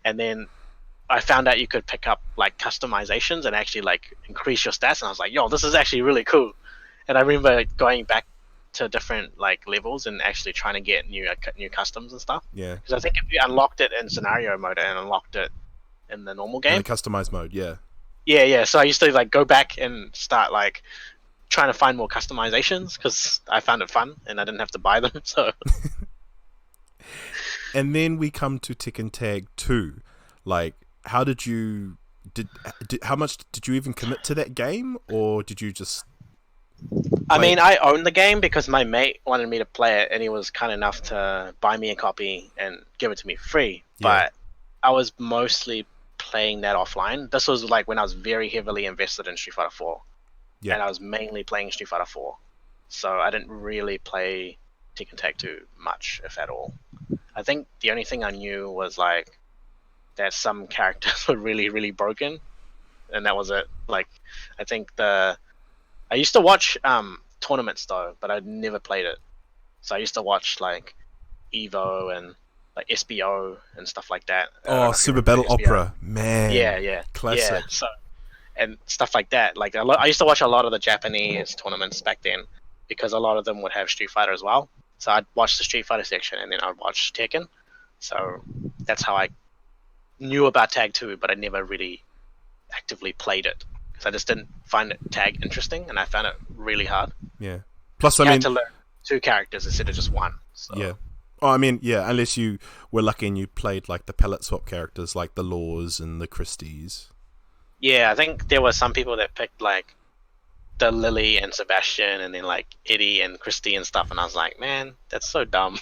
And then I found out you could pick up like customizations and actually like increase your stats, and I was like, yo, this is actually really cool. And I remember going back to different like levels and actually trying to get new customs and stuff. Yeah. Because I think if you unlocked it in scenario mode and unlocked it in the normal In game, the customized mode, yeah. yeah. So I used to like go back and start like trying to find more customizations because I found it fun and I didn't have to buy them. So And then we come to Tekken Tag 2. Like, how did you how much did you even commit to that game, or did you just I mean, I own the game because my mate wanted me to play it, and he was kind enough to buy me a copy and give it to me for free. Yeah. But I was mostly playing that offline. This was like when I was very heavily invested in Street Fighter 4, Yeah. and I was mainly playing Street Fighter 4. So I didn't really play Tekken Tag 2 much, if at all. I think the only thing I knew was like that some characters were really, really broken, and that was it. Like, I think I used to watch tournaments though, but I'd never played it. So I used to watch like Evo and like SBO and stuff like that. I don't know Oh, if you Super remember Battle SBO. Opera, man. Yeah. Classic. Yeah. So and stuff like that. Like I used to watch a lot of the Japanese tournaments back then because a lot of them would have Street Fighter as well. So I'd watch the Street Fighter section and then I'd watch Tekken. So that's how I knew about Tag 2, but I never really actively played it because I just didn't find it tag interesting, and I found it really hard. Yeah. Plus, I I mean, had to learn 2 characters instead of just 1. So. yeah. Oh, I mean, yeah. Unless you were lucky and you played like the palette swap characters, like the Laws and the Christies. Yeah, I think there were some people that picked like the Lily and Sebastian, and then like Eddie and Christy and stuff, and I was like, man, that's so dumb.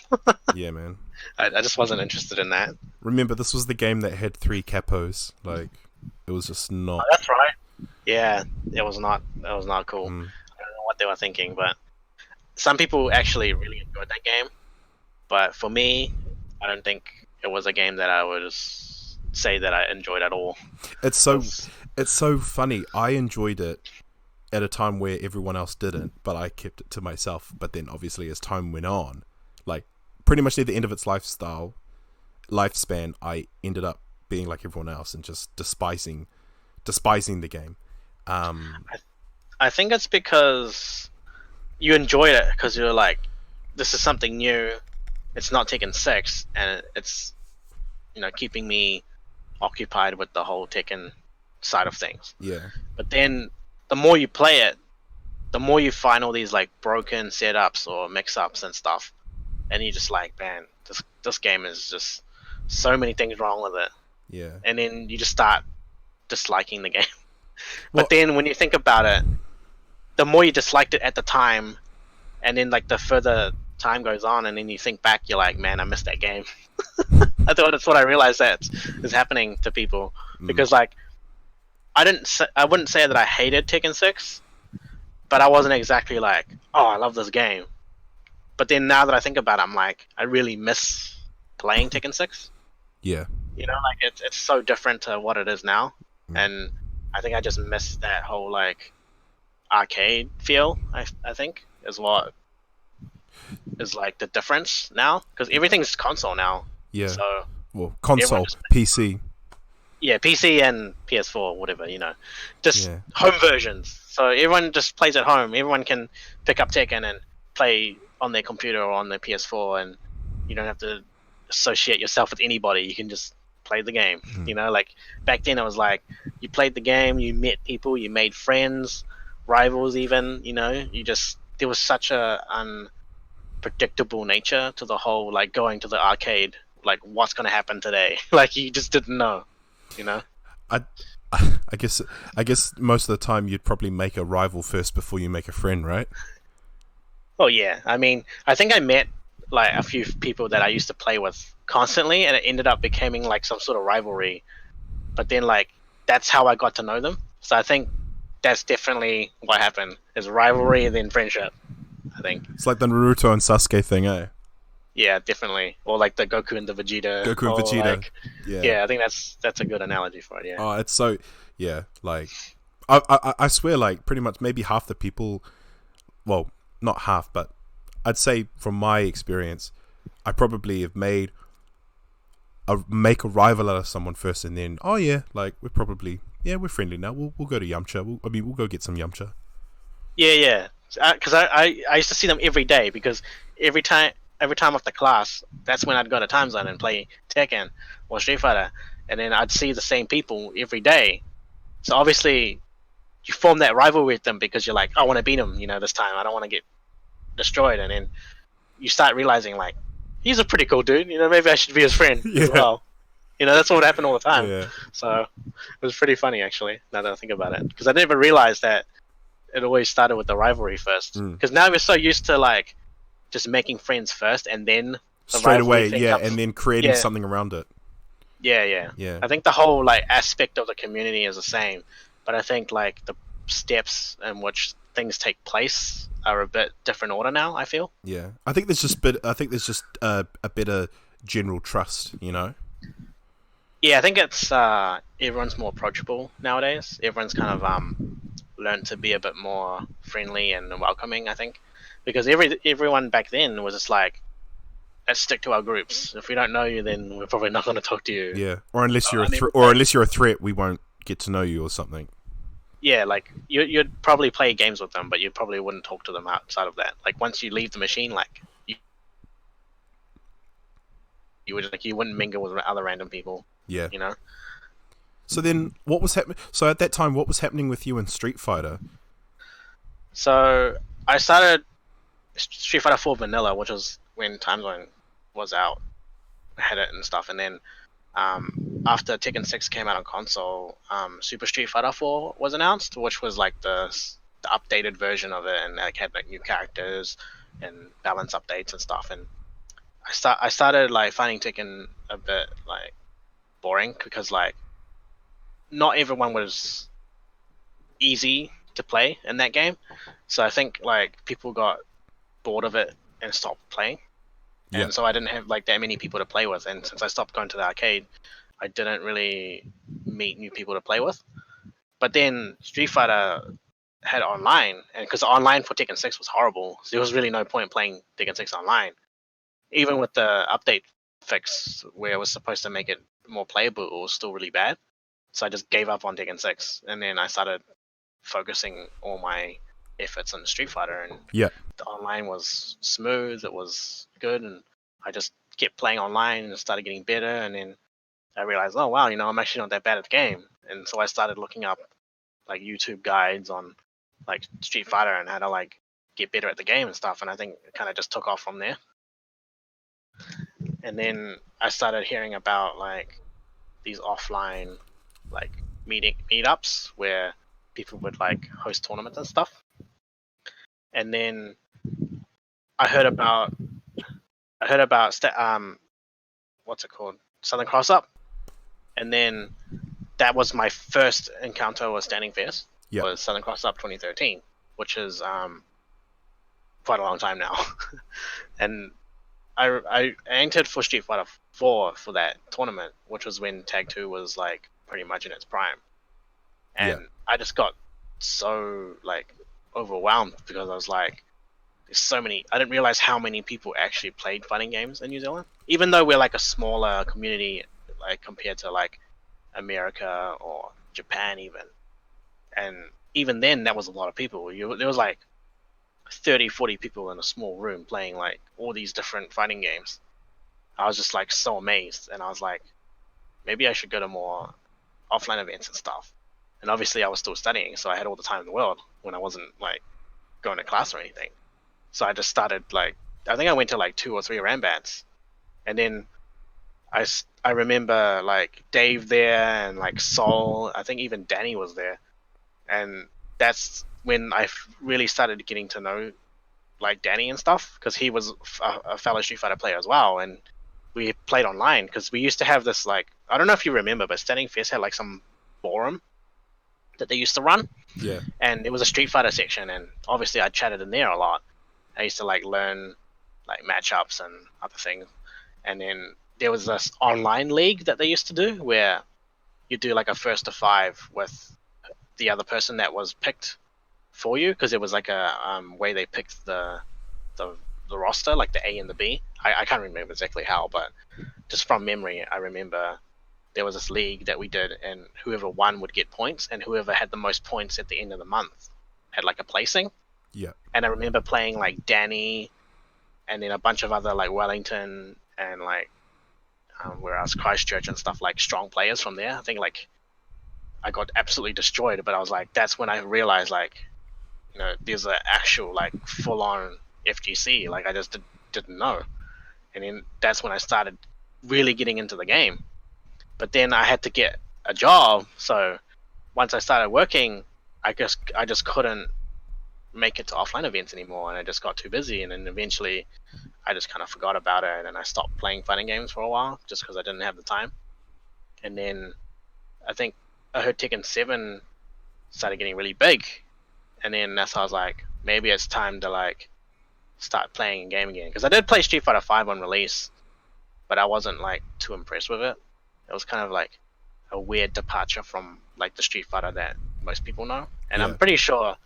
Yeah, man. I just wasn't interested in that. Remember, this was the game that had 3 capos. Like, it was just not. Oh, that's right. Yeah, it was not. That was not cool. Mm. I don't know what they were thinking, but some people actually really enjoyed that game. But for me, I don't think it was a game that I would say that I enjoyed at all. It's so funny. I enjoyed it at a time where everyone else didn't, but I kept it to myself. But then, obviously, as time went on, like pretty much near the end of its lifespan, I ended up being like everyone else and just despising the game. I think it's because you enjoyed it because you're like, this is something new. It's not Tekken 6, and it's keeping me occupied with the whole Tekken side of things. Yeah. But then the more you play it, the more you find all these like broken setups or mix-ups and stuff, and you're just like, man, this game is just so many things wrong with it. Yeah. And then you just start disliking the game. Well, But then when you think about it, the more you disliked it at the time, and then like the further time goes on, and then you think back, you're like, man, I missed that game. I thought that's what I realized that is happening to people, because like I wouldn't say that I hated Tekken 6, but I wasn't exactly like, oh, I love this game. But then now that I think about it, I'm like, I really miss playing Tekken 6. yeah. You know, like it's so different to what it is now, and I think I just miss that whole like arcade feel. I think is what is like the difference now, because everything's console now. Yeah. So Well, everyone console, just, PC. yeah, PC and PS4, whatever, you know, just Yeah. home versions. So everyone just plays at home. Everyone can pick up Tekken and play on their computer or on their PS4, and you don't have to associate yourself with anybody. You can just play the game. You know, like back then it was like you played the game, you met people, you made friends, rivals even. You know, there was such a unpredictable nature to the whole like going to the arcade. Like what's gonna happen today? Like you just didn't know. You know. I, I guess most of the time you'd probably make a rival first before you make a friend, right? Oh yeah, I mean, I think I met like a few people that I used to play with constantly, and it ended up becoming like some sort of rivalry. But then like that's how I got to know them. So I think that's definitely what happened: is rivalry and then friendship. I think. It's like the Naruto and Sasuke thing, eh? Yeah, definitely. Or like the Goku and the Vegeta. Goku and or Vegeta. Like, Yeah. yeah, I think that's a good analogy for it. Yeah. Oh, it's so yeah. Like, I swear, like pretty much maybe half the people. Well, not half, but I'd say from my experience, I probably have make a rival out of someone first, and then oh yeah, like we're friendly now. We'll go to Yamcha. We'll go get some Yamcha. Yeah. Because I used to see them every day, because every time after class, that's when I'd go to Time Zone and play Tekken or Street Fighter, and then I'd see the same people every day. So obviously, you form that rivalry with them because you're like, I want to beat him, you know, this time. I don't want to get destroyed, and then you start realizing like, he's a pretty cool dude. You know, maybe I should be his friend as well. You know, that's what would happen all the time. Yeah. So it was pretty funny actually. Now that I think about it, because I never realized that it always started with the rivalry first. Because now we're so used to like just making friends first, and then the straight away, thing yeah, comes. and then creating Yeah. something around it. Yeah. I think the whole like aspect of the community is the same, but I think like the steps in which things take place are a bit different order now. I feel. Yeah, I think there's just a better general trust, you know. Yeah, I think it's everyone's more approachable nowadays. Everyone's kind of learned to be a bit more friendly and welcoming. I think because everyone back then was just like, let's stick to our groups. If we don't know you, then we're probably not going to talk to you. Yeah, or unless you're unless you're a threat, we won't get to know you or something. Yeah, like you'd probably play games with them, but you probably wouldn't talk to them outside of that. Like once you leave the machine, like you would like you wouldn't mingle with other random people. Yeah, you know. So then, what was happening? So at that time, what was happening with you in Street Fighter? So I started Street Fighter 4 Vanilla, which was when Time Zone was out, I had it and stuff, and then after Tekken 6 came out on console, Super Street Fighter 4 was announced, which was like the updated version of it, and like had like new characters and balance updates and stuff. And I started like finding Tekken a bit like boring, because like not everyone was easy to play in that game. So I think like people got bored of it and stopped playing. And so I didn't have like that many people to play with, and since I stopped going to the arcade, I didn't really meet new people to play with. But then Street Fighter had online, and because online for Tekken 6 was horrible, so there was really no point playing Tekken 6 online. Even with the update fix where it was supposed to make it more playable, it was still really bad. So I just gave up on Tekken 6, and then I started focusing all my efforts on Street Fighter, and the online was smooth, it was good, and I just kept playing online and started getting better, and then I realized, oh wow, you know, I'm actually not that bad at the game. And so I started looking up like YouTube guides on like Street Fighter and how to like get better at the game and stuff, and I think it kind of just took off from there. And then I started hearing about like these offline like meetups where people would like host tournaments and stuff. And then I heard about what's it called, Southern Cross Up, and then that was my first encounter with StandingFierce. Yeah. Was Southern Cross Up 2013, which is quite a long time now. And I entered for Street Fighter 4 for that tournament, which was when Tag 2 was like pretty much in its prime. And I just got so like overwhelmed because I was like, there's so many. I didn't realize how many people actually played fighting games in New Zealand, even though we're like a smaller community, like compared to like America or Japan even. And even then, that was a lot of people. There was like 30, 40 people in a small room playing like all these different fighting games. I was just like so amazed, and I was like, maybe I should go to more offline events and stuff. And obviously, I was still studying, so I had all the time in the world when I wasn't like going to class or anything. So I just started like, I think I went to like 2 or 3 Rambats, and then I remember like Dave there and like Sol. I think even Danny was there, and that's when I really started getting to know like Danny and stuff, because he was a fellow Street Fighter player as well, and we played online because we used to have this like, I don't know if you remember, but StandingFierce had like some forum that they used to run, Yeah. and it was a Street Fighter section, and obviously I chatted in there a lot. I used to like learn like matchups and other things, and then there was this online league that they used to do where you do like a first to 5 with the other person that was picked for you, because it was like a way they picked the roster, like the A and the B. I can't remember exactly how, but just from memory, I remember there was this league that we did, and whoever won would get points, and whoever had the most points at the end of the month had like a placing. Yeah. And I remember playing like Danny, and then a bunch of other like Wellington and like where else, Christchurch and stuff, like strong players from there. I think like I got absolutely destroyed, but I was like, that's when I realized like, you know, there's an actual like full on FGC. Like I just didn't know, and then that's when I started really getting into the game. But then I had to get a job, so once I started working, I just couldn't make it to offline events anymore, and I just got too busy, and then eventually I just kind of forgot about it, and I stopped playing fighting games for a while just because I didn't have the time. And then I think I heard Tekken 7 started getting really big, and then that's how I was like, maybe it's time to like start playing a game again, because I did play Street Fighter 5 on release, but I wasn't like too impressed with it. It was kind of like a weird departure from like the Street Fighter that most people know, and Yeah. I'm pretty sure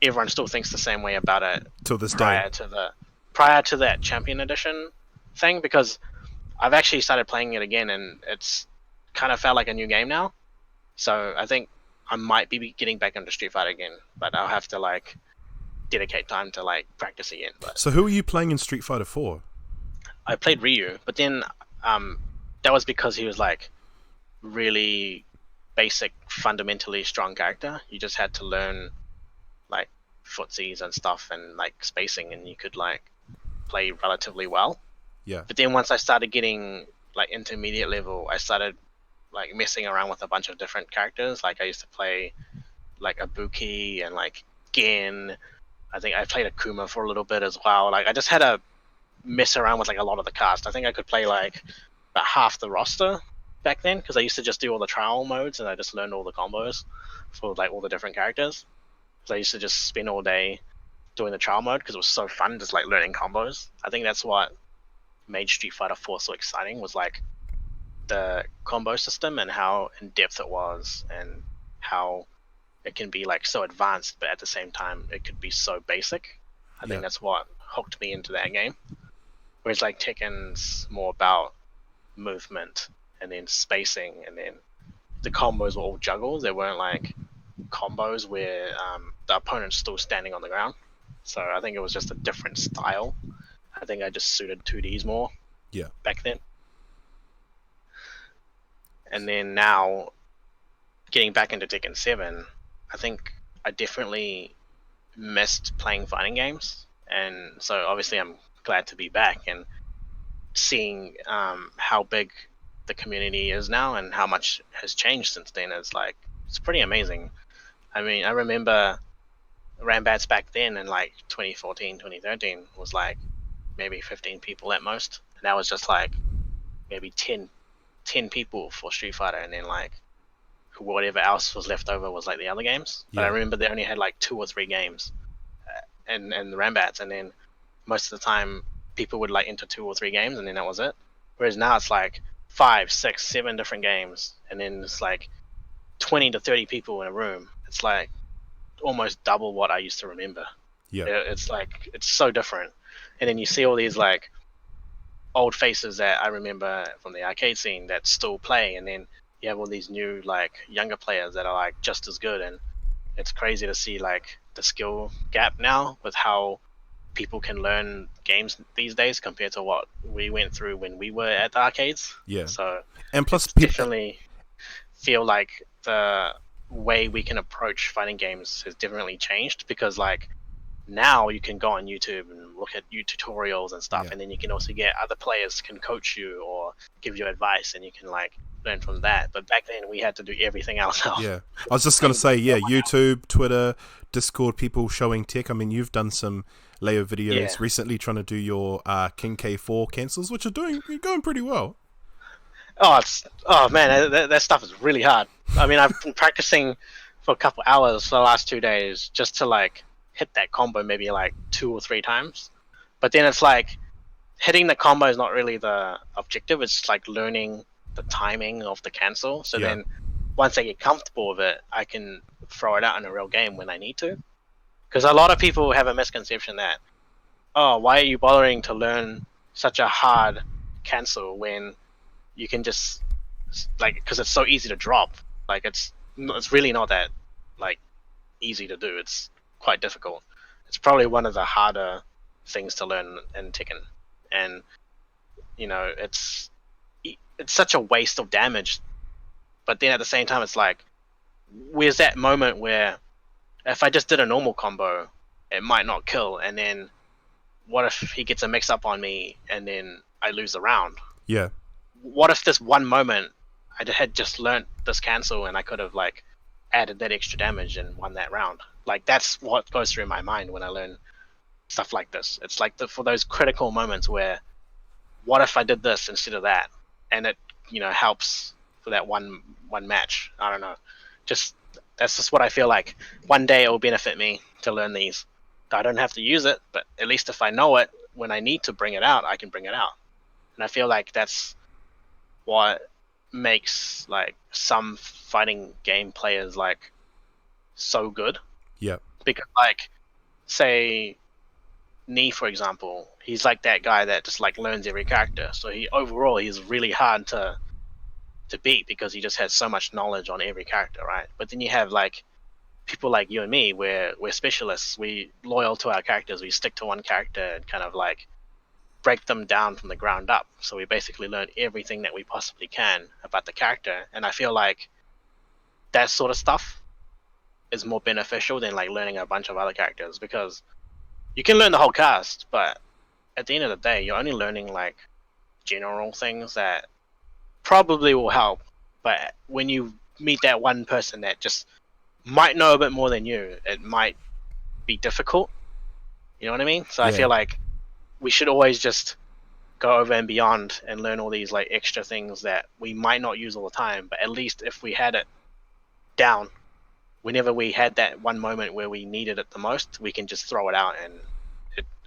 everyone still thinks the same way about it Till this day. prior to that Champion Edition thing, because I've actually started playing it again, and it's kind of felt like a new game now. So I think I might be getting back into Street Fighter again, but I'll have to like dedicate time to like practice again. But So who are you playing in Street Fighter 4? I played Ryu, but then that was because he was like really basic, fundamentally strong character. You just had to learn like footsies and stuff and like spacing, and you could like play relatively well. Yeah. But then once I started getting like intermediate level, I started like messing around with a bunch of different characters. Like I used to play like Ibuki and like Gen. I think I played Akuma for a little bit as well. Like I just had to mess around with like a lot of the cast. I think I could play like about half the roster back then, because I used to just do all the trial modes, and I just learned all the combos for like all the different characters. So I used to just spend all day doing the trial mode because it was so fun, just like learning combos. I think that's what made Street Fighter 4 so exciting, was like the combo system and how in depth it was, and how it can be like so advanced, but at the same time it could be so basic. I think that's what hooked me into that game. Whereas like Tekken's more about movement and then spacing, and then the combos were all juggles. They weren't like combos where the opponent's still standing on the ground. So I think it was just a different style. I think I just suited 2Ds more back then. And then now, getting back into Tekken 7, I think I definitely missed playing fighting games. And so obviously I'm glad to be back. And seeing how big the community is now and how much has changed since then is like it's pretty amazing. I mean, I remember Rambats back then in like 2014, 2013 was like maybe 15 people at most, and that was just like maybe 10 people for Street Fighter, and then like whatever else was left over was like the other games. But I remember they only had like 2 or 3 games, and the Rambats, and then most of the time people would like enter 2 or 3 games, and then that was it. Whereas now it's like 5, 6, 7 different games, and then it's like 20 to 30 people in a room. It's like almost double what I used to remember. Yeah, it's like it's so different, and then you see all these like old faces that I remember from the arcade scene that still play, and then you have all these new like younger players that are like just as good, and it's crazy to see like the skill gap now with how people can learn games these days compared to what we went through when we were at the arcades. yeah. So And plus, definitely feel like the way we can approach fighting games has definitely changed, because like now you can go on YouTube and look at tutorials and stuff, and then you can also get other players can coach you or give you advice, and you can like learn from that. But back then we had to do everything ourselves. Yeah, I was just gonna say, YouTube, Twitter, Discord, people showing tech. I mean, you've done some Leo videos recently trying to do your King K4 cancels, which are going pretty well. Oh man, that stuff is really hard. I mean, I've been practicing for a couple hours for the last 2 days just to like hit that combo maybe like 2 or 3 times. But then it's like hitting the combo is not really the objective. It's like learning the timing of the cancel. So then once I get comfortable with it, I can throw it out in a real game when I need to. Because a lot of people have a misconception that, oh, why are you bothering to learn such a hard cancel when you can just like, because it's so easy to drop. Like it's really not that like easy to do. It's quite difficult. It's probably one of the harder things to learn in Tekken, and you know it's such a waste of damage. But then at the same time, it's like, where's that moment where if I just did a normal combo, it might not kill, and then what if he gets a mix up on me and then I lose the round? Yeah. What if this one moment I had just learnt this cancel and I could have like added that extra damage and won that round? Like that's what goes through my mind when I learn stuff like this. It's like for those critical moments where, what if I did this instead of that, and it helps for that one match. I don't know. That's just what I feel like. One day it will benefit me to learn these. I don't have to use it, but at least if I know it, when I need to bring it out, I can bring it out. And I feel like that's what makes like some fighting game players like so good. Yeah. Because like, say Knee, for example, he's like that guy that just like learns every character. So he's really hard to beat because he just has so much knowledge on every character, right? But then you have like people like you and me, where we're specialists. We loyal to our characters. We stick to one character and kind of like break them down from the ground up. So we basically learn everything that we possibly can about the character. And I feel like that sort of stuff is more beneficial than like learning a bunch of other characters, because you can learn the whole cast, but at the end of the day, you're only learning like general things that probably will help. But when you meet that one person that just might know a bit more than you, it might be difficult. You know what I mean? So I feel like we should always just go over and beyond and learn all these like extra things that we might not use all the time, but at least if we had it down, whenever we had that one moment where we needed it the most, we can just throw it out and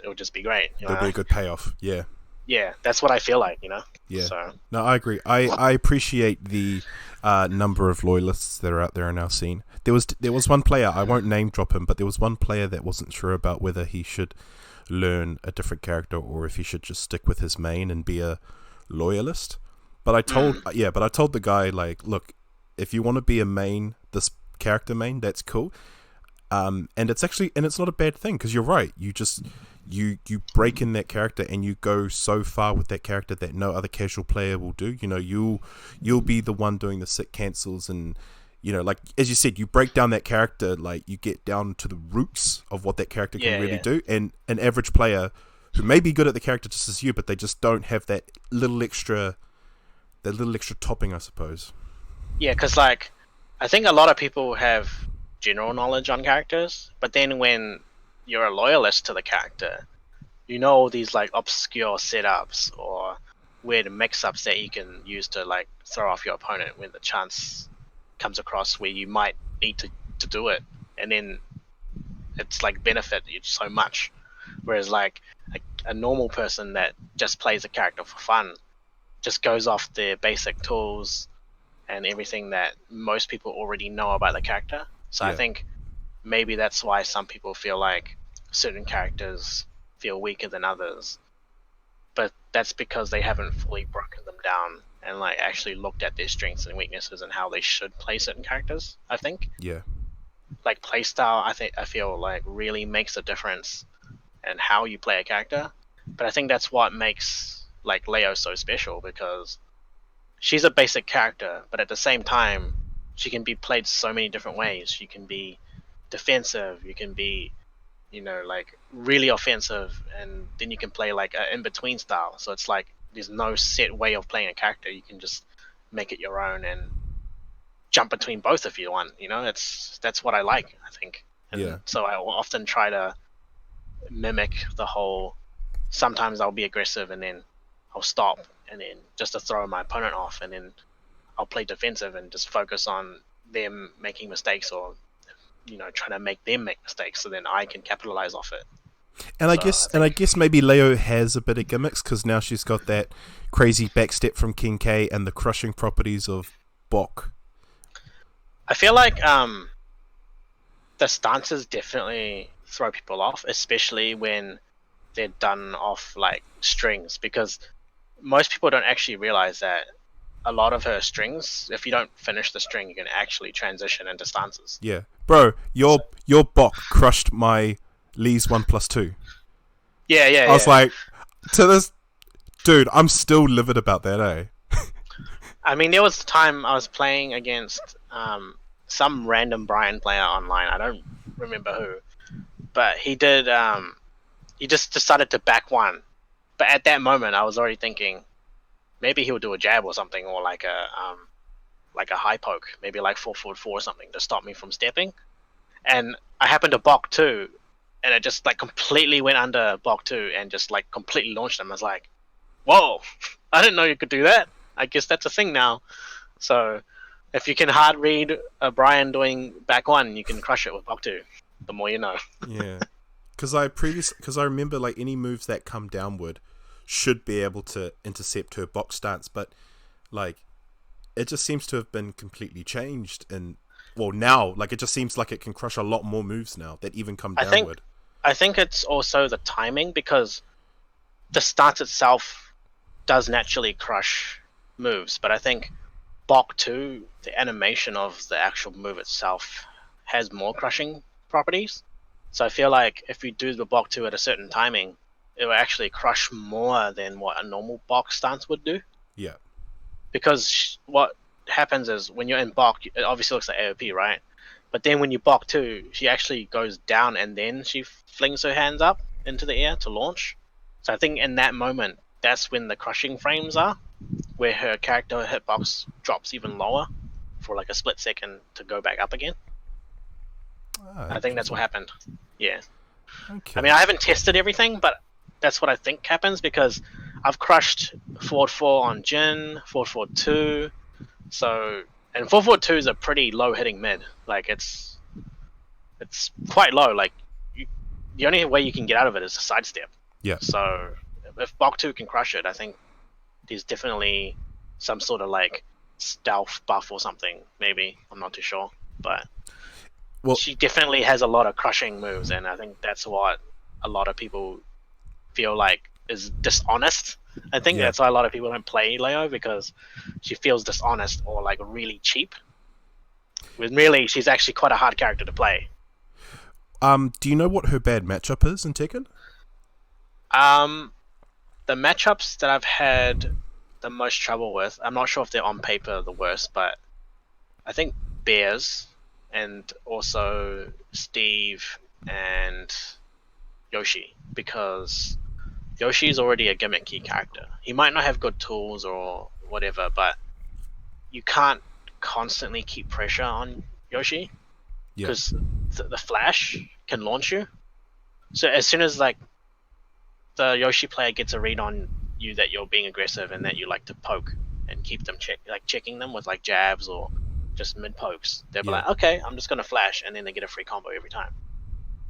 it'll just be great. It'll be a good payoff. Yeah, that's what I feel like, Yeah. So. No, I agree. I appreciate the number of loyalists that are out there in our scene. There was one player, I won't name drop him, but there was one player that wasn't sure about whether he should learn a different character or if he should just stick with his main and be a loyalist. But I told the guy, like, look, if you want to be a main, this character main, that's cool. And it's not a bad thing, because you're right. You break in that character and you go so far with that character that no other casual player will do. You'll be the one doing the sick cancels, and like as you said, you break down that character, like you get down to the roots of what that character can really do. And an average player who may be good at the character just as you, but they just don't have that little extra topping, I suppose. Yeah, because like I think a lot of people have general knowledge on characters, but then when you're a loyalist to the character, you know all these like obscure setups or weird mix-ups that you can use to like throw off your opponent when the chance comes across where you might need to do it, and then it's like benefit you so much. Whereas like a normal person that just plays a character for fun just goes off their basic tools and everything that most people already know about the character. So I think maybe that's why some people feel like certain characters feel weaker than others. But that's because they haven't fully broken them down and like actually looked at their strengths and weaknesses and how they should play certain characters, I think. Yeah. Like playstyle, I feel like really makes a difference in how you play a character. But I think that's what makes like Leo so special, because she's a basic character, but at the same time, she can be played so many different ways. You can be defensive, you can be, like really offensive, and then you can play like an in-between style. So it's like there's no set way of playing a character. You can just make it your own and jump between both if you want. That's what I like, I think. And so I will often try to mimic the whole. Sometimes I'll be aggressive and then I'll stop and then just to throw my opponent off, and then I'll play defensive and just focus on them making mistakes, or trying to make them make mistakes so then I can capitalize off it. And I guess maybe Leo has a bit of gimmicks because now she's got that crazy backstep from King K and the crushing properties of Bok. I feel like the stances definitely throw people off, especially when they're done off like strings, because most people don't actually realize that a lot of her strings, if you don't finish the string, you can actually transition into stances. Yeah. Bro, your Bok crushed my Lee's 1+2. Yeah. I was like, to this dude, I'm still livid about that, eh? I mean, there was a time I was playing against some random Brian player online. I don't remember who, but he did. He just decided to back one, but at that moment, I was already thinking maybe he'll do a jab or something, or like a high poke, maybe like 4/4 or something to stop me from stepping. And I happened to Bok 2, and it just like completely went under Bok 2 and just like completely launched him. I was like, whoa, I didn't know you could do that. I guess that's a thing now. So if you can hard read a Brian doing back one, you can crush it with Bok 2. The more you know. Yeah. Because I remember like any moves that come downward should be able to intercept her box stance, but like it just seems to have been completely changed. And well, now like it just seems like it can crush a lot more moves now that even come downward. I think it's also the timing, because the stance itself does naturally crush moves, but I think Bok 2, the animation of the actual move itself, has more crushing properties. So I feel like if you do the Bok 2 at a certain timing, it will actually crush more than what a normal Bok stance would do. Yeah. Because what happens is when you're in Bok, it obviously looks like AOP, right? But then when you Bok 2, she actually goes down and then she flings her hands up into the air to launch. So I think in that moment, that's when the crushing frames are, where her character hitbox drops even lower for like a split second to go back up again. I think that's what happened. Yeah. Okay. I mean, I haven't tested everything, but that's what I think happens, because I've crushed 4/4 on Jin, 4/4-2. So, and 4/4-2 is a pretty low hitting mid. Like it's quite low. Like the only way you can get out of it is a sidestep. Yeah. So if Bok 2 can crush it, I think there's definitely some sort of like stealth buff or something. Maybe, I'm not too sure, but. Well, she definitely has a lot of crushing moves, and I think that's what a lot of people feel like is dishonest. I think that's why a lot of people don't play Leo, because she feels dishonest or like really cheap. When really, she's actually quite a hard character to play. Do you know what her bad matchup is in Tekken? The matchups that I've had the most trouble with, I'm not sure if they're on paper the worst, but I think Bears, and also Steve and Yoshi, because Yoshi is already a gimmicky character. He might not have good tools or whatever, but you can't constantly keep pressure on Yoshi because the Flash can launch you. So as soon as like the Yoshi player gets a read on you that you're being aggressive and that you like to poke and keep them checking them with like jabs or just mid pokes, they'll be like, okay, I'm just gonna flash, and then they get a free combo every time.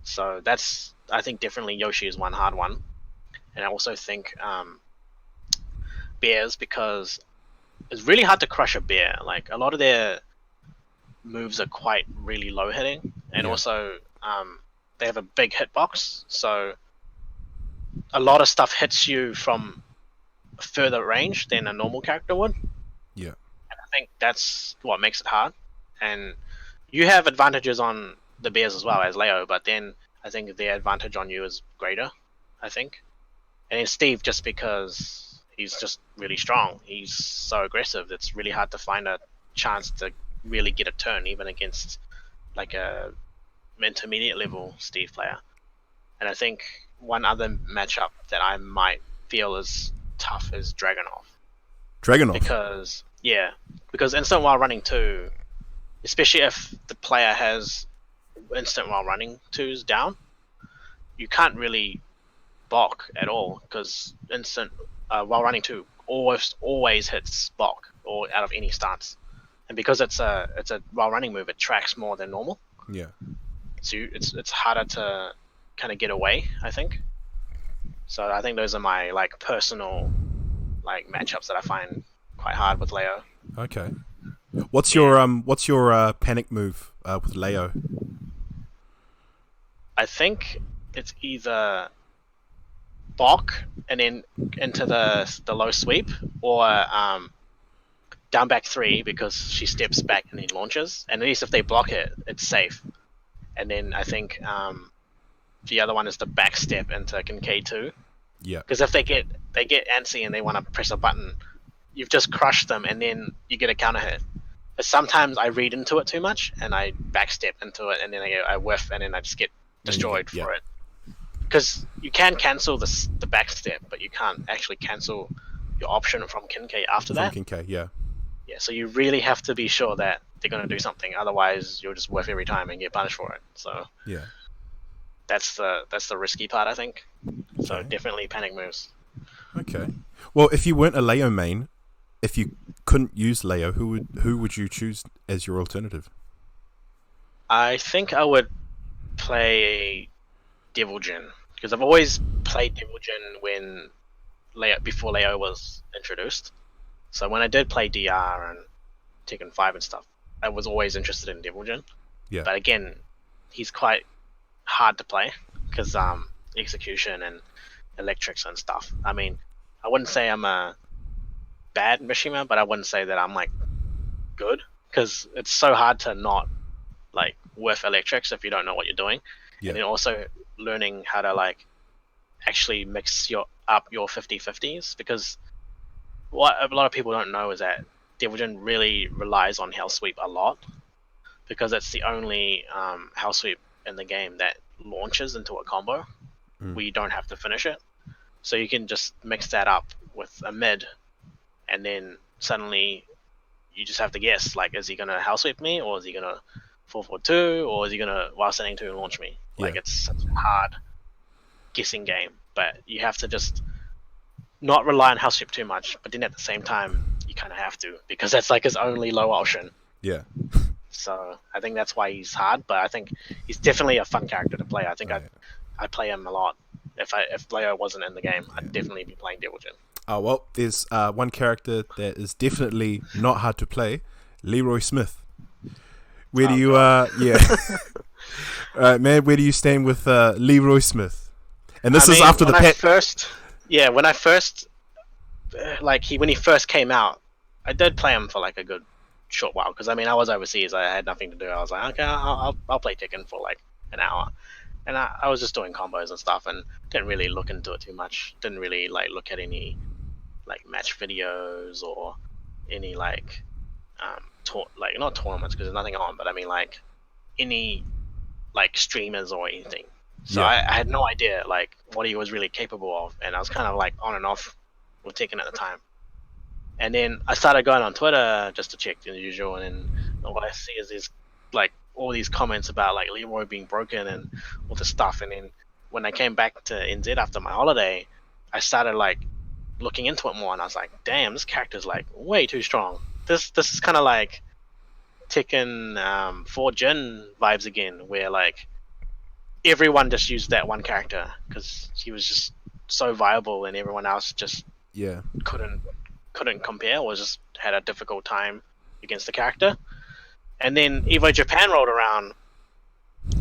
So that's, I think, definitely Yoshi is one hard one, and I also think bears, because it's really hard to crush a bear. Like a lot of their moves are quite really low hitting, and also they have a big hitbox, so a lot of stuff hits you from further range than a normal character would. Yeah. And I think that's what makes it hard. And you have advantages on the bears as well as Leo, but then I think their advantage on you is greater, I think. And then Steve, just because he's just really strong, he's so aggressive, it's really hard to find a chance to really get a turn, even against like a intermediate level Steve player. And I think one other matchup that I might feel is tough is Dragunov. Because instant while running 2, especially if the player has instant while running 2s down, you can't really balk at all, because instant while running 2 always hits balk or out of any stance, and because it's a while running move, it tracks more than normal. Yeah. So it's harder to kind of get away, I think. So I think those are my like personal like matchups that I find quite hard with Leo. Okay. What's your panic move with Leo? I think it's either balk and then into the low sweep, or down back 3 because she steps back and then launches. And at least if they block it, it's safe. And then I think the other one is the back step into Kincaid 2. Yeah. Because if they get antsy and they want to press a button, you've just crushed them, and then you get a counter hit. But sometimes I read into it too much and I backstep into it, and then I whiff, and then I just get destroyed for it. Because you can cancel the backstep, but you can't actually cancel your option from Kincaid after that. Kincaid, yeah. Yeah, so you really have to be sure that they're going to do something. Otherwise, you'll just whiff every time and get punished for it. So yeah, that's the risky part, I think. Okay. So definitely panic moves. Okay. Well, if you weren't a Leo main, if you couldn't use Leo, who would you choose as your alternative? I think I would play Devil Jin, because I've always played Devil Jin before Leo was introduced. So when I did play DR and Tekken 5 and stuff, I was always interested in Devil Jin. Yeah. But again, he's quite hard to play because execution and electrics and stuff. I mean, I wouldn't say I'm a bad Mishima, but I wouldn't say that I'm like good, because it's so hard to not like whiff electrics if you don't know what you're doing. Yeah. And then also learning how to like actually mix up your 50-50s, because what a lot of people don't know is that Devil Jin really relies on Hell Sweep a lot, because it's the only Hell Sweep in the game that launches into a combo where you don't have to finish it. So you can just mix that up with a mid, and then suddenly you just have to guess, like, is he going to Hell Sweep me, or is he going to 4-4-2, or is he going to while standing 2 launch me? Yeah. Like, it's such a hard guessing game, but you have to just not rely on Hell Sweep too much, but then at the same time you kind of have to, because that's like his only low option. Yeah. So I think that's why he's hard, but I think he's definitely a fun character to play. I think I'd play him a lot. If Leo wasn't in the game, I'd definitely be playing Devil Jin. Oh, well, there's one character that is definitely not hard to play, Leroy Smith. Where do you, yeah. Alright, man, where do you stand with Leroy Smith? And this is after the pet. When I first, when he first came out, I did play him for like a good short while, because I mean I was overseas, I had nothing to do. I was like, okay, I'll play Tekken for like an hour, and I was just doing combos and stuff, and didn't really look into it too much. Didn't really like look at any like match videos or any like not tournaments, because there's nothing on, but I mean like any like streamers or anything. So Yeah. I had no idea like what he was really capable of, and I was kind of like on and off with Tekken at the time. And then I started going on Twitter just to check the usual, and then what I see is these like all these comments about like Leroy being broken and all this stuff. And then when I came back to NZ after my holiday, I started like looking into it more, and I was like, damn, this character's like way too strong. This is kind of like Tekken 4 Jin vibes again, where like everyone just used that one character because he was just so viable, and everyone else just Yeah. couldn't compare, or just had a difficult time against the character. And then Evo Japan rolled around,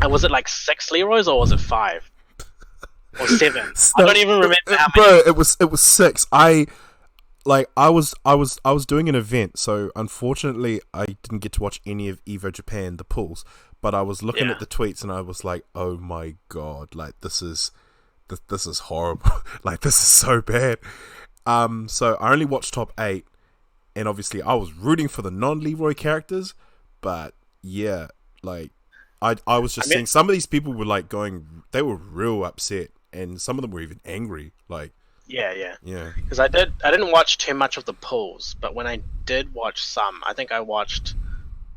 and was it like 6 Leroys or was it 5 or 7? I don't even remember how many. Bro, it was 6. I was doing an event, so unfortunately I didn't get to watch any of Evo Japan, the pools, but I was looking Yeah. at the tweets and I was like, oh my god, like this is horrible. Like this is so bad. So I only watched top 8, and obviously I was rooting for the non-Leroy characters, but yeah, like I was just seeing some of these people were like they were real upset, and some of them were even angry, like Yeah. yeah. Because I didn't watch too much of the pools, but when I did watch some, I think I watched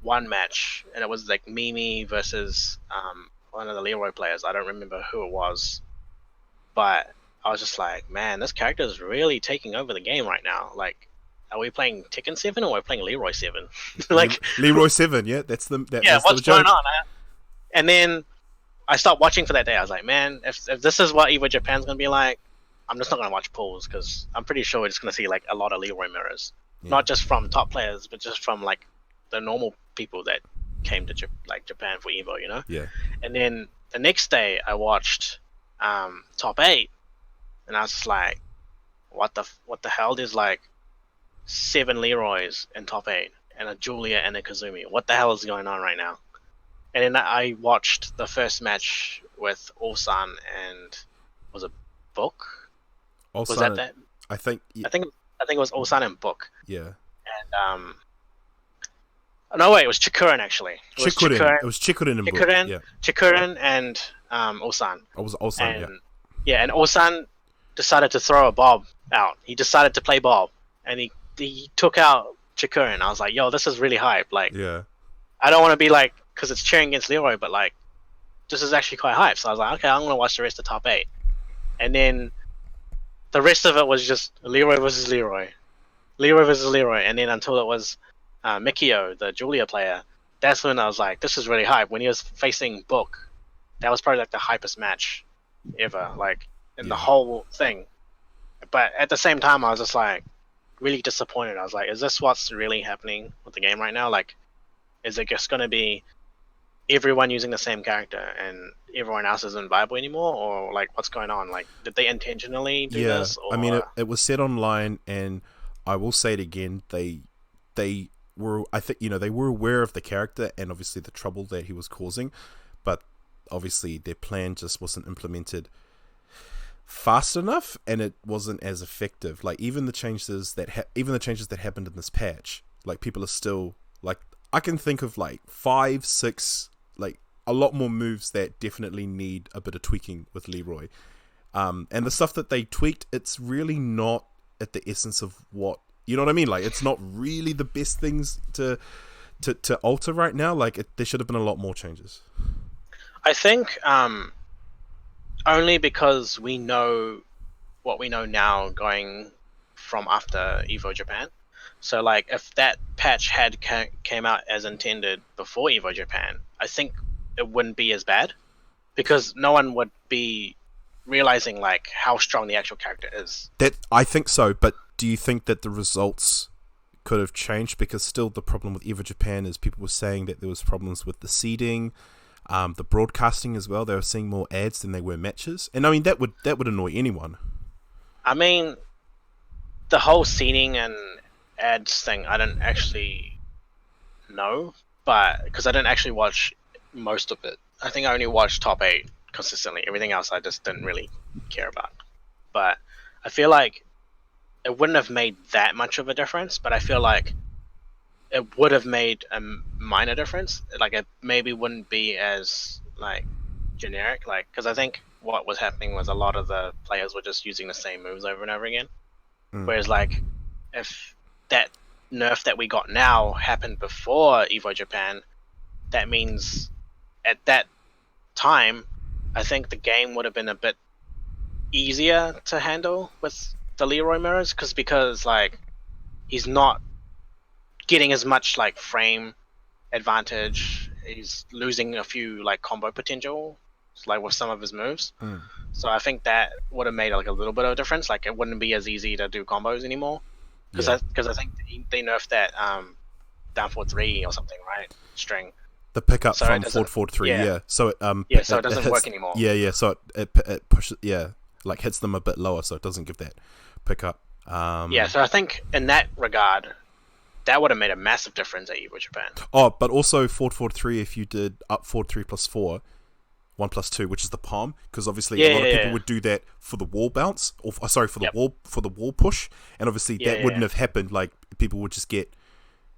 one match, and it was like Mimi versus one of the Leroy players. I don't remember who it was, but I was just like, man, this character is really taking over the game right now. Like, are we playing Tekken 7 or are we playing Leroy 7? Like, Leroy 7, yeah, that's the yeah, that's the what's joke. going on? And then I stopped watching for that day. I was like, man, if this is what Evo Japan's gonna be like, I'm just not gonna watch pools, because I'm pretty sure we're just gonna see like a lot of Leroy mirrors, Yeah. not just from top players, but just from like the normal people that came to Japan for Evo, you know. Yeah. And then the next day I watched top 8, and I was just like, what the hell? There's like 7 Leroys in top 8 and a Julia and a Kazumi. What the hell is going on right now? And then I watched the first match with Ulsan and was it Book? Also, Was that? I think I think it was Ulsan and Book. yeah. And no wait, it was Chikurin actually. It was Chikurin. It was Chikurin and Book. Chikurin, Yeah. Chikurin and Ulsan. I was also And yeah. yeah, and Ulsan decided to throw a Bob out. He decided to play Bob, and he took out Chikurin. I was like, yo, this is really hype. Like, Yeah. I don't want to be like, because it's cheering against Leroy, but like, this is actually quite hype. So I was like, okay, I'm gonna watch the rest of top 8, and then the rest of it was just Leroy versus Leroy, Leroy versus Leroy, and then until it was Mikio, the Julia player, that's when I was like, this is really hype. When he was facing Book, that was probably like the hypest match ever, like in the whole thing. But at the same time, I was just like really disappointed. I was like, is this what's really happening with the game right now? Like, is it just gonna be everyone using the same character and everyone else isn't viable anymore, or like what's going on? Like, did they intentionally do this? Or... I mean, it was said online, and I will say it again. They were, I think, they were aware of the character and obviously the trouble that he was causing, but obviously their plan just wasn't implemented fast enough, and it wasn't as effective. Like even the changes that happened in this patch, like people are still like, I can think of like 5, 6, like a lot more moves that definitely need a bit of tweaking with Leroy. And the stuff that they tweaked, it's really not at the essence of what, you know what I mean? Like it's not really the best things to alter right now. Like there should have been a lot more changes. I think only because we know what we know now going from after Evo Japan. So like if that patch had came out as intended before Evo Japan, I think it wouldn't be as bad, because no one would be realizing like how strong the actual character is. That I think so, but do you think that the results could have changed? Because still the problem with Evo Japan is people were saying that there was problems with the seeding, the broadcasting as well. They were seeing more ads than they were matches, and I mean that would annoy anyone. I mean, the whole seeding and ads thing, I don't actually know, but because I didn't actually watch most of it. I think I only watched top 8 consistently. Everything else I just didn't really care about. But I feel like it wouldn't have made that much of a difference, but I feel like it would have made a minor difference. Like it maybe wouldn't be as like generic. Like, because I think what was happening was a lot of the players were just using the same moves over and over again. Whereas, like, if that nerf that we got now happened before Evo Japan, that means at that time, I think the game would have been a bit easier to handle with the Leroy mirrors, because like he's not getting as much like frame advantage. He's losing a few like combo potential, like with some of his moves. So I think that would have made like a little bit of a difference. Like it wouldn't be as easy to do combos anymore. Because I think they nerfed that down forward 3 or something, right? String. The pickup So from forward 3, yeah. So so it doesn't hits, work anymore. Yeah. So it pushes, like hits them a bit lower, so it doesn't give that pickup. So I think in that regard, that would have made a massive difference at Evo Japan. Oh, but also forward 3, if you did up forward 3 plus 4, 1 plus 2, which is the palm, because obviously a lot of people would do that for the wall bounce, or sorry, for the wall push, and obviously that wouldn't have happened. Like people would just get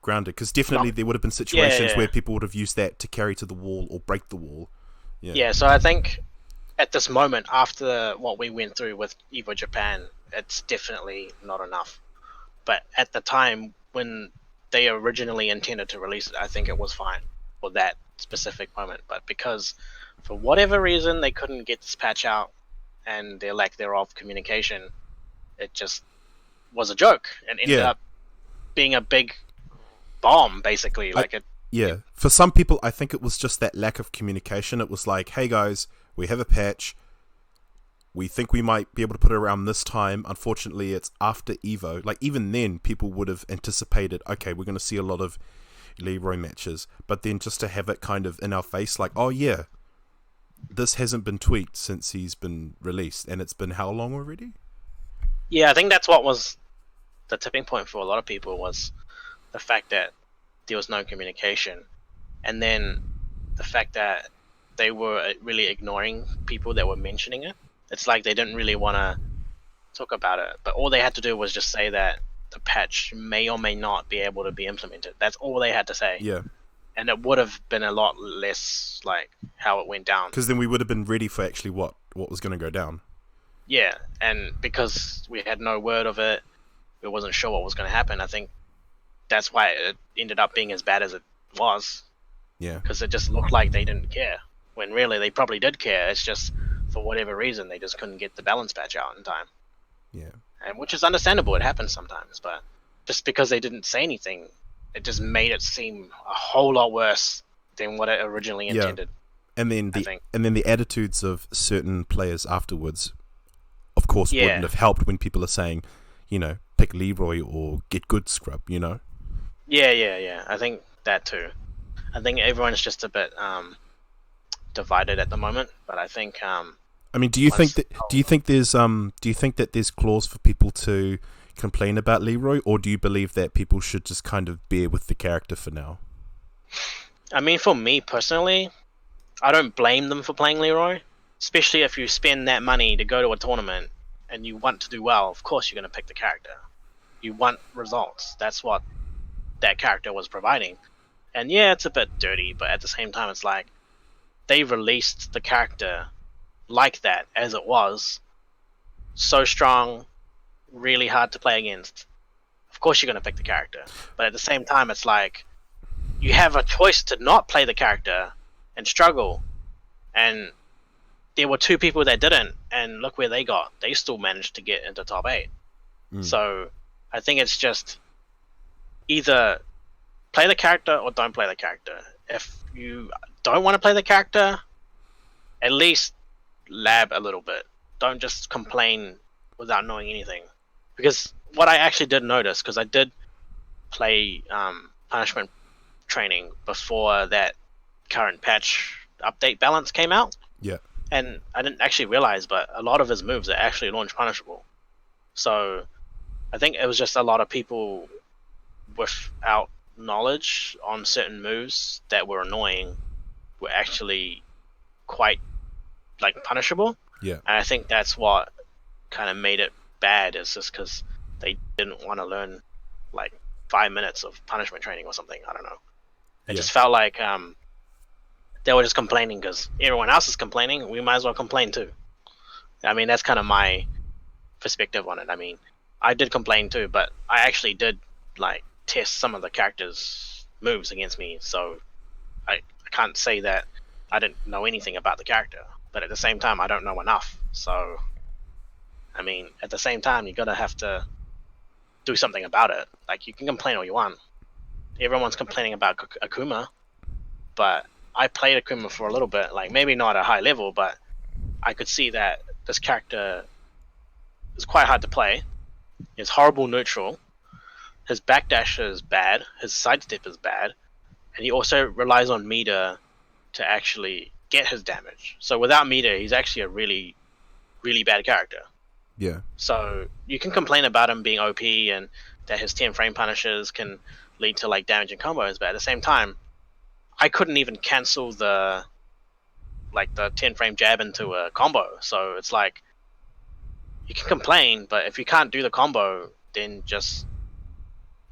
grounded, because definitely there would have been situations where people would have used that to carry to the wall or break the wall. So I think at this moment, after what we went through with Evo Japan, it's definitely not enough. But at the time when they originally intended to release it, I think it was fine for that specific moment. But because for whatever reason they couldn't get this patch out, and their lack thereof communication, it just was a joke and ended up being a big bomb, basically. For some people, I think it was just that lack of communication. It was like, hey guys, we have a patch, we think we might be able to put it around this time. Unfortunately, it's after Evo. Like even then, people would have anticipated, okay, we're going to see a lot of Leroy matches, but then just to have it kind of in our face, like, oh yeah, this hasn't been tweaked since he's been released, and it's been how long already? I think that's what was the tipping point for a lot of people, was the fact that there was no communication, and then the fact that they were really ignoring people that were mentioning it. It's like they didn't really want to talk about it, but all they had to do was just say that the patch may or may not be able to be implemented. That's all they had to say. Yeah. And it would have been a lot less like how it went down. Because then we would have been ready for actually what was going to go down. Yeah, and because we had no word of it, we wasn't sure what was going to happen. I think that's why it ended up being as bad as it was. Yeah. Because it just looked like they didn't care, when really they probably did care. It's just for whatever reason they just couldn't get the balance patch out in time. Yeah. And which is understandable. It happens sometimes, but just because they didn't say anything, it just made it seem a whole lot worse than what it originally intended. And then the attitudes of certain players afterwards, of course, wouldn't have helped when people are saying, pick Leroy or get good scrub, Yeah. I think that too. I think everyone's just a bit divided at the moment, but I think do you think that there's clause for people to complain about Leroy, or do you believe that people should just kind of bear with the character for now? I mean, for me personally, I don't blame them for playing Leroy, especially if you spend that money to go to a tournament and you want to do well. Of course you're going to pick the character. You want results. That's what that character was providing. And yeah, it's a bit dirty, but at the same time it's like they released the character like that as it was, so strong, really hard to play against. Of course you're going to pick the character, but at the same time it's like you have a choice to not play the character and struggle, and there were 2 people that didn't, and look where they got. They still managed to get into top 8. So I think it's just either play the character or don't play the character. If you don't want to play the character, at least lab a little bit. Don't just complain without knowing anything. Because what I actually did notice, because I did play punishment training before that current patch update balance came out. Yeah. And I didn't actually realize, but a lot of his moves are actually launch punishable. So I think it was just a lot of people without knowledge on certain moves that were annoying were actually quite punishable. Yeah. And I think that's what kind of made it bad, is just because they didn't want to learn 5 minutes of punishment training or something. I don't know. It just felt like they were just complaining because everyone else is complaining. We might as well complain too. I mean, that's kind of my perspective on it. I mean, I did complain too, but I actually did like test some of the characters' moves against me, so I can't say that I didn't know anything about the character. But at the same time, I don't know enough. So, I mean, at the same time, you gotta have to do something about it. Like, you can complain all you want. Everyone's complaining about Akuma, but I played Akuma for a little bit. Like, maybe not at a high level, but I could see that this character is quite hard to play. He's horrible neutral. His backdash is bad. His sidestep is bad. And he also relies on meter to actually get his damage. So without meter, he's actually a really, really bad character. Yeah. So you can complain about him being OP and that his 10 frame punishes can lead to like damage and combos, but at the same time, I couldn't even cancel the 10 frame jab into a combo. So it's like, you can complain, but if you can't do the combo, then just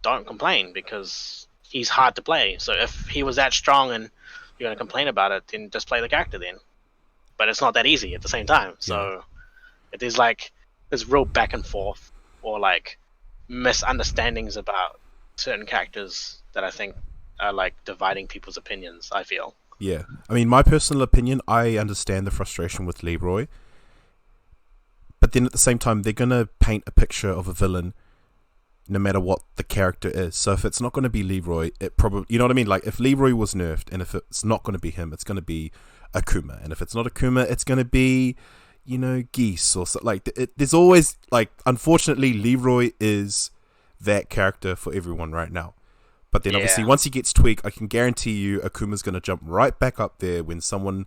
don't complain, because he's hard to play. So if he was that strong and you're going to complain about it, then just play the character then. But it's not that easy at the same time. So it is like this real back and forth, or like misunderstandings about certain characters that I think are like dividing people's opinions, I feel. Yeah. I mean, my personal opinion, I understand the frustration with Leroy. But then at the same time, they're going to paint a picture of a villain no matter what the character is. So if it's not going to be Leroy, it probably, you know what I mean? Like, if Leroy was nerfed, and if it's not going to be him, it's going to be Akuma. And if it's not Akuma, it's going to be, you know, Geese or so. Like, there's always, like, unfortunately, Leroy is that character for everyone right now. But then obviously, once he gets tweaked, I can guarantee you Akuma's going to jump right back up there when someone,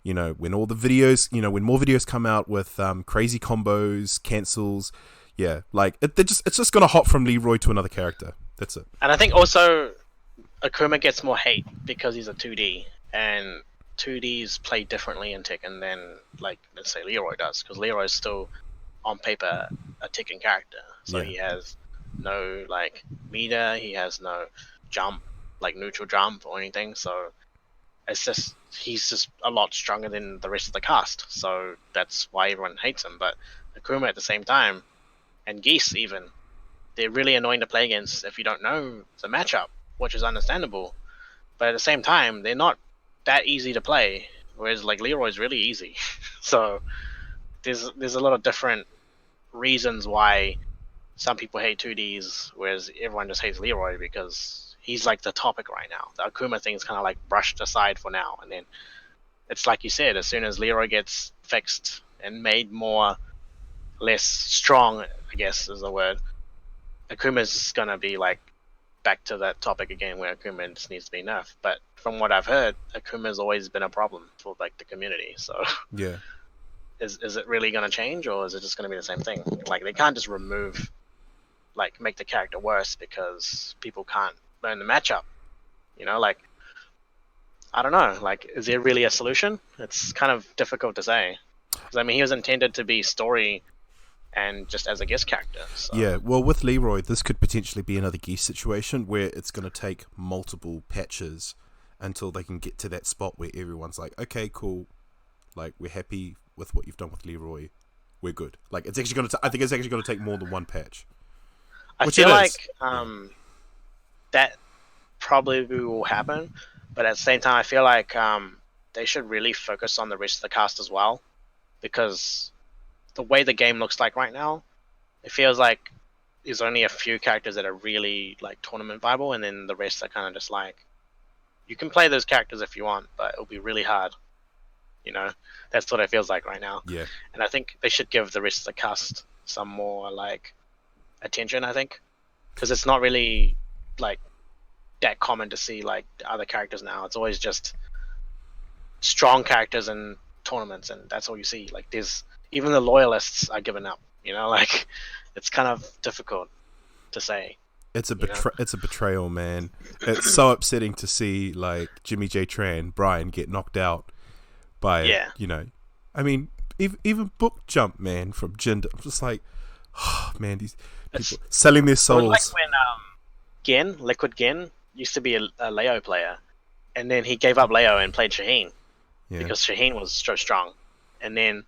you know, when all the videos, you know, when more videos come out with crazy combos, cancels. Yeah, like it's just gonna hop from Leroy to another character. That's it. And I think also Akuma gets more hate because he's a 2D, and 2Ds play differently in Tekken than, like, let's say Leroy does, because Leroy is still on paper a Tekken character. So he has no like meter, he has no jump, like neutral jump or anything. So it's just, he's just a lot stronger than the rest of the cast. So that's why everyone hates him. But Akuma at the same time, and Geese even, they're really annoying to play against if you don't know the matchup, which is understandable. But at the same time, they're not that easy to play, whereas like Leroy's really easy. So there's a lot of different reasons why some people hate 2Ds, whereas everyone just hates Leroy because he's like the topic right now. The Akuma thing is kind of like brushed aside for now, and then it's like you said, as soon as Leroy gets fixed and made more less strong, I guess is the word, Akuma's gonna be like back to that topic again where Akuma just needs to be nerfed. But from what I've heard, Akuma's always been a problem for like the community. So yeah, is it really gonna change, or is it just gonna be the same thing? Like, they can't just remove, like, make the character worse because people can't learn the matchup. You know, like, I don't know. Like, is there really a solution? It's kind of difficult to say. Because I mean, he was intended to be story and just as a guest character. So. Yeah, well, with Leroy, this could potentially be another Geese situation where it's going to take multiple patches until they can get to that spot where everyone's like, okay, cool, like, we're happy with what you've done with Leroy, we're good. Like, it's actually going to, I think it's actually going to take more than one patch. I feel like that probably will happen, but at the same time, I feel like they should really focus on the rest of the cast as well, because the way the game looks like right now, it feels like there's only a few characters that are really like tournament viable, and then the rest are kind of just like, you can play those characters if you want, but it'll be really hard. You know, that's what it feels like right now. Yeah. And I think they should give the rest of the cast some more like attention, I think, because it's not really like that common to see like other characters now. It's always just strong characters in tournaments, and that's all you see. Like, there's even the loyalists are giving up, you know, like, it's kind of difficult to say. It's a betrayal, man. It's so upsetting to see like Jimmy J Tran, Brian, get knocked out by you know, I mean, even Book Jump, man, from Jinder. I'm just like, oh, man, these people selling their souls. Like when Liquid Gen used to be a Leo player, and then he gave up Leo and played Shaheen Yeah. because Shaheen was so strong. And then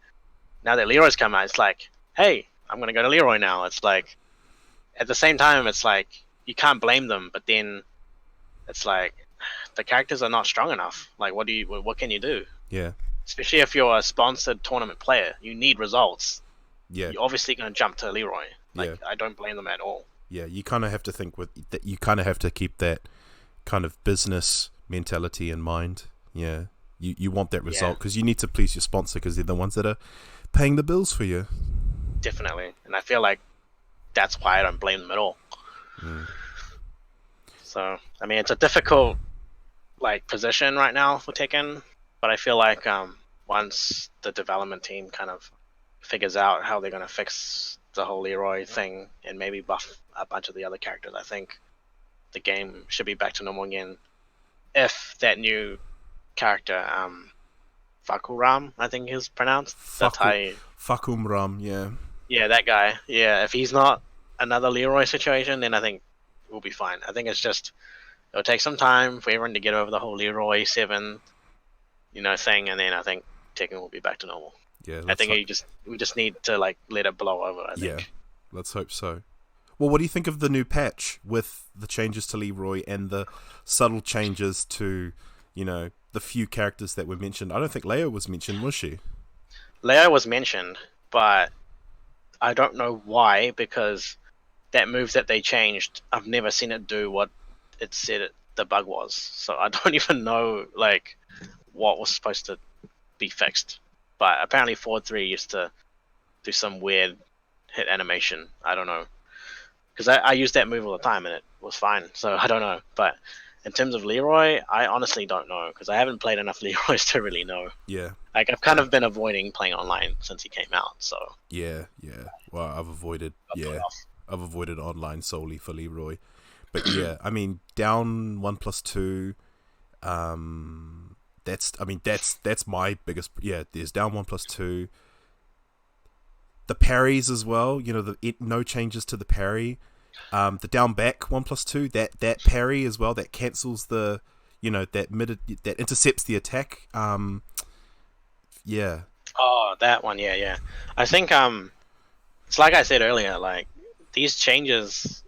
now that Leroy's come out, it's like, hey, I'm gonna go to Leroy now. It's like, at the same time, it's like you can't blame them, but then it's like the characters are not strong enough. Like, what can you do? Yeah. Especially if you're a sponsored tournament player, you need results. Yeah. You're obviously gonna jump to Leroy. Like, Yeah. I don't blame them at all. Yeah. You kind of have to think with that. You kind of have to keep that kind of business mentality in mind. Yeah. You want that result because you need to please your sponsor because they're the ones that are paying the bills for you. Definitely, and I feel like that's why I don't blame them at all. So, I mean, it's a difficult position right now for Tekken, but I feel like once the development team kind of figures out how they're going to fix the whole Leroy thing and maybe buff a bunch of the other characters, I think the game should be back to normal again. If that new character, Fakuram, I think is pronounced. Fakumram, yeah. Yeah, that guy. Yeah, if he's not another Leroy situation, then I think we'll be fine. I think it'll take some time for everyone to get over the whole Leroy 7, thing, and then I think Tekken will be back to normal. Yeah, I think we just need to let it blow over. I think. Yeah, let's hope so. Well, what do you think of the new patch with the changes to Leroy and the subtle changes to, the few characters that were mentioned? I don't think Leo was mentioned, was she? Leo was mentioned, but I don't know why, because that move that they changed, I've never seen it do what it said the bug was. So I don't even know what was supposed to be fixed. But apparently Forward 3 used to do some weird hit animation. I don't know. Because I used that move all the time and it was fine. So I don't know. But in terms of Leroy, I honestly don't know. Because I haven't played enough Leroys to really know. Yeah. I've kind of been avoiding playing online since he came out. So yeah. Well, I've avoided online solely for Leroy. But yeah, I mean, down 1+2. That's my biggest. Yeah, there's down 1+2. The parries as well. No changes to the parry. The down back 1+2. That parry as well. That cancels the. That intercepts the attack. Yeah. Oh, that one. Yeah. I think it's like I said earlier. These changes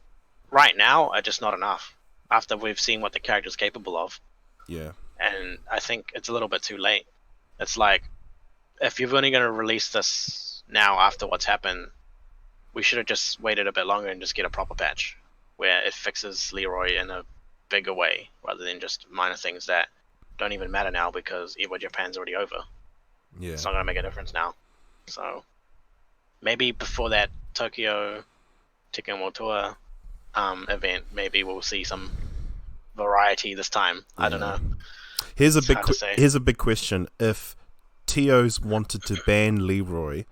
right now are just not enough. After we've seen what the character's capable of. Yeah. And I think it's a little bit too late. It's like, if you're only going to release this now after what's happened, we should have just waited a bit longer and just get a proper patch where it fixes Leroy in a bigger way rather than just minor things that don't even matter now because Leroy Japan's already over. Yeah. It's not going to make a difference now. So maybe before that Tokyo Tekken World Tour event, maybe we'll see some variety this time. I don't know. Here's a big question. If TOs wanted to ban Leroy,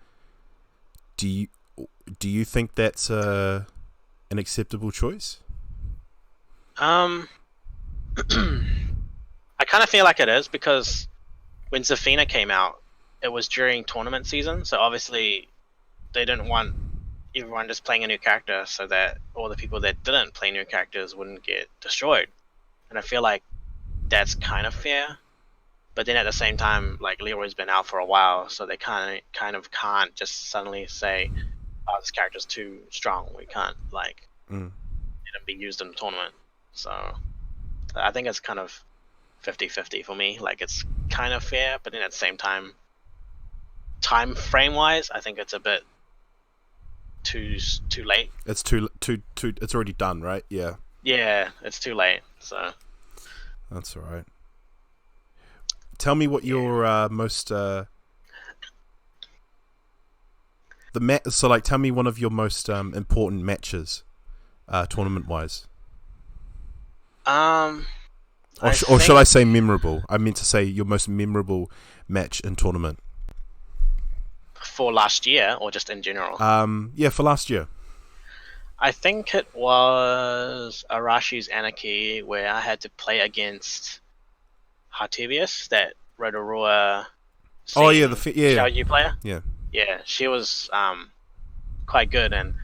do you think that's an acceptable choice? I kind of feel like it is because when Zafina came out, it was during tournament season, so obviously they didn't want everyone just playing a new character so that all the people that didn't play new characters wouldn't get destroyed. And I feel like that's kind of fair, but then at the same time, Leroy's been out for a while, so they kind of can't just suddenly say, "Oh, this character's too strong. We can't let him be used in the tournament." So I think it's kind of 50-50 for me. It's kind of fair, but then at the same time frame wise, I think it's a bit too late. It's too. It's already done, right? Yeah. Yeah, it's too late. So that's all right. Tell me what your most tell me one of your most important matches, tournament wise. Or should I say memorable? I meant to say your most memorable match in tournament. For last year or just in general? Yeah, for last year. I think it was Arashi's Anarchy where I had to play against Hartevius, that Rotorua Xiaoyu player. Yeah, she was quite good, and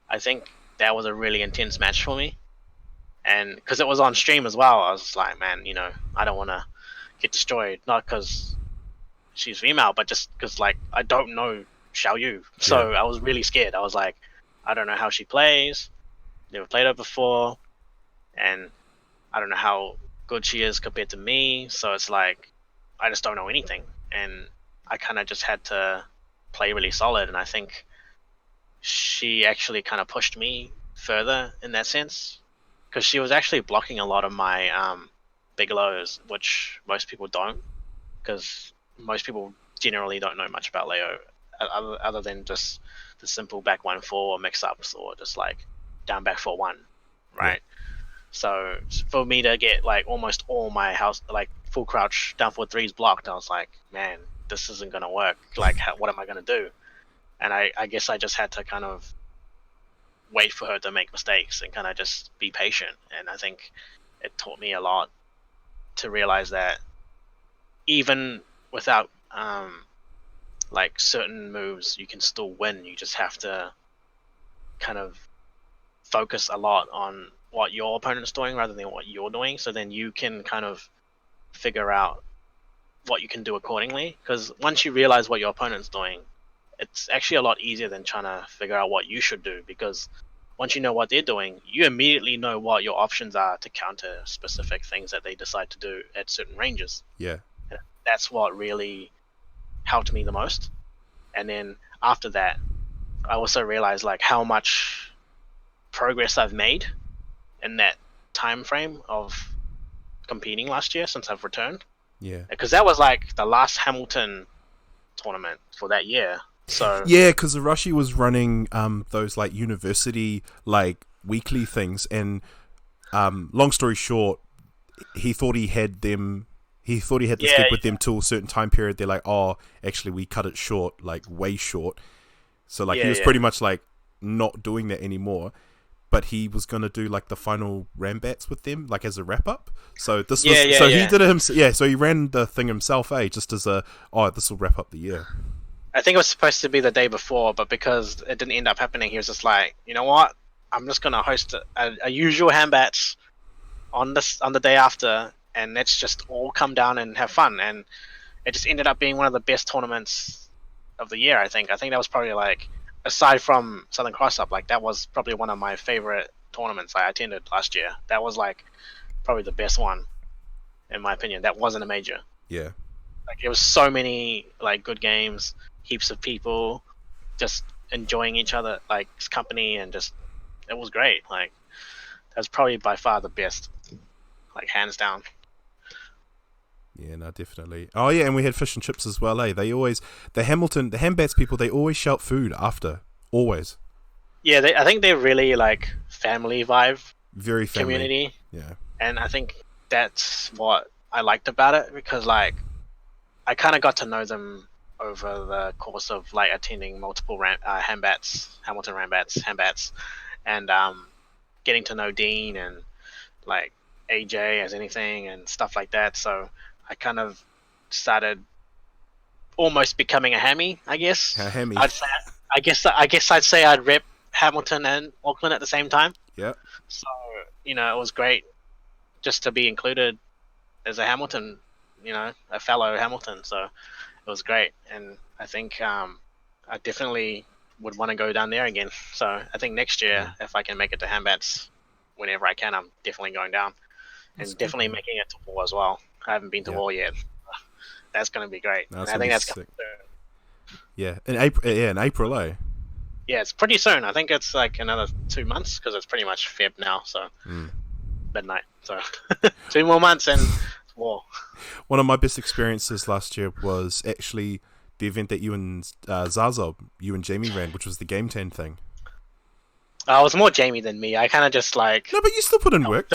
I think that was a really intense match for me. And because it was on stream as well, I was like, man, I don't want to get destroyed. Not because she's female, but just because like I don't know Xiao Yu, so I was really scared. I was like, I don't know how she plays. Never played her before, and I don't know how good she is compared to me. So it's like I just don't know anything, and I kind of just had to play really solid. And I think she actually kind of pushed me further in that sense, because she was actually blocking a lot of my big lows, which most people don't, because most people generally don't know much about Leo other than just the simple back 1-4 or mix-ups, or just like down back 4-1, right? So for me to get like almost all my house, like full crouch down 4-3s blocked, I was like, man, this isn't gonna work. Like, what am I gonna do? And I guess I just had to kind of wait for her to make mistakes and kind of just be patient. And I think it taught me a lot to realize that even without like certain moves, you can still win. You just have to kind of focus a lot on what your opponent's doing rather than what you're doing, so then you can kind of figure out what you can do accordingly. Because once you realize what your opponent's doing, it's actually a lot easier than trying to figure out what you should do, because once you know what they're doing, you immediately know what your options are to counter specific things that they decide to do at certain ranges. Yeah. And that's what really helped me the most. And then after that, I also realized like how much progress I've made in that time frame of competing last year since I've returned. Yeah. Because that was like the last Hamilton tournament for that year. So yeah, because Arashi was running those like university like weekly things, and long story short, he thought he had them. He thought he had this gig with them till a certain time period. They're like, oh, actually, we cut it short, like way short. So like he was pretty much like not doing that anymore. But he was gonna do like the final Rambats with them, like as a wrap up. So this was he did it himself. Yeah, so he ran the thing himself, just as this will wrap up the year. I think it was supposed to be the day before, but because it didn't end up happening, he was just like, you know what? I'm just gonna host a usual Rambats on the day after, and let's just all come down and have fun. And it just ended up being one of the best tournaments of the year. I think that was probably like, aside from Southern Cross Up, like that was probably one of my favorite tournaments I attended last year. That was like probably the best one, in my opinion. That wasn't a major. Yeah. Like it was so many like good games, heaps of people just enjoying each other, like company, and just it was great. Like that was probably by far the best, like hands down. Yeah, no, definitely. Oh yeah, and we had fish and chips as well, They always, the Hambats people, they always shout food after. Always. Yeah, I think they're really like family vibe. Very family. Community. Yeah. And I think that's what I liked about it, because like I kind of got to know them over the course of like attending multiple Hambats, Hamilton Hambats, and getting to know Dean and like AJ as anything and stuff like that. So I kind of started almost becoming a hammy, I guess. A hammy. I guess I'd say I'd rep Hamilton and Auckland at the same time. Yeah. So it was great just to be included as a Hamilton, a fellow Hamilton. So it was great, and I think I definitely would want to go down there again. So I think next year, if I can make it to Hambats, whenever I can, I'm definitely going down, and definitely making it to War as well. I haven't been to War yet. That's going to be great. I think that's coming soon. Yeah, in April. Yeah, in April, Yeah, it's pretty soon. I think it's like another 2 months, because it's pretty much Feb now. So midnight. So 2 more months and War. One of my best experiences last year was actually the event that you and you and Jamie ran, which was the Game 10 thing. It was more Jamie than me. I kind of just like... No, but you still put in work.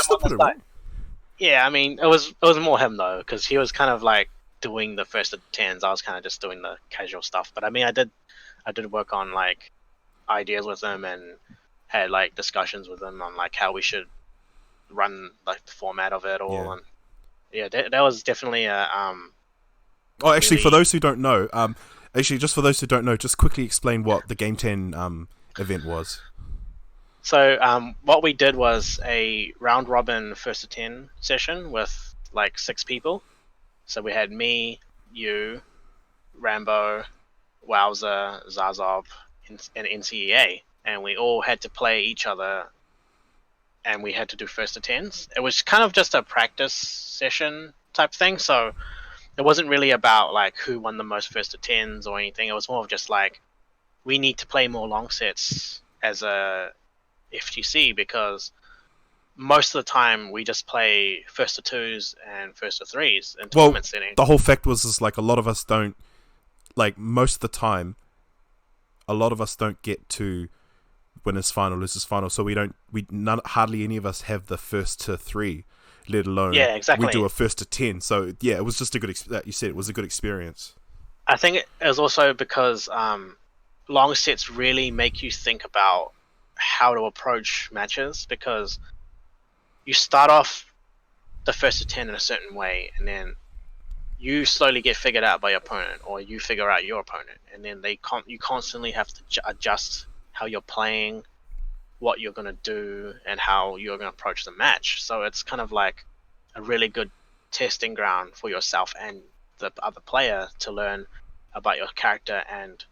Yeah, I mean, it was more him though, because he was kind of like doing the first of 10s. I was kind of just doing the casual stuff. But I mean, I did work on like ideas with him, and had like discussions with him on like how we should run like the format of it all. And that was definitely a actually, for those who don't know, just quickly explain what the Game 10 event was. So what we did was a round robin first to 10 session with like 6 people. So we had me, you, Rambo, Wowzer, Zazov, and NCEA, and we all had to play each other, and we had to do first to 10s. It was kind of just a practice session type thing, so it wasn't really about like who won the most first to 10s or anything. It was more of just like we need to play more long sets as a FGC because most of the time we just play first to 2s and first to 3s in tournament setting. The whole fact was is like a lot of us don't, like most of the time, a lot of us don't get to winners final, losers final, so hardly any of us have the first to 3, let alone we do a first to 10. So yeah, it was just a good. You said it was a good experience. I think it was also because long sets really make you think about how to approach matches, because you start off the first to 10 in a certain way, and then you slowly get figured out by your opponent, or you figure out your opponent, and then you constantly have to adjust how you're playing, what you're going to do, and how you're going to approach the match. So it's kind of like a really good testing ground for yourself and the other player to learn about your character and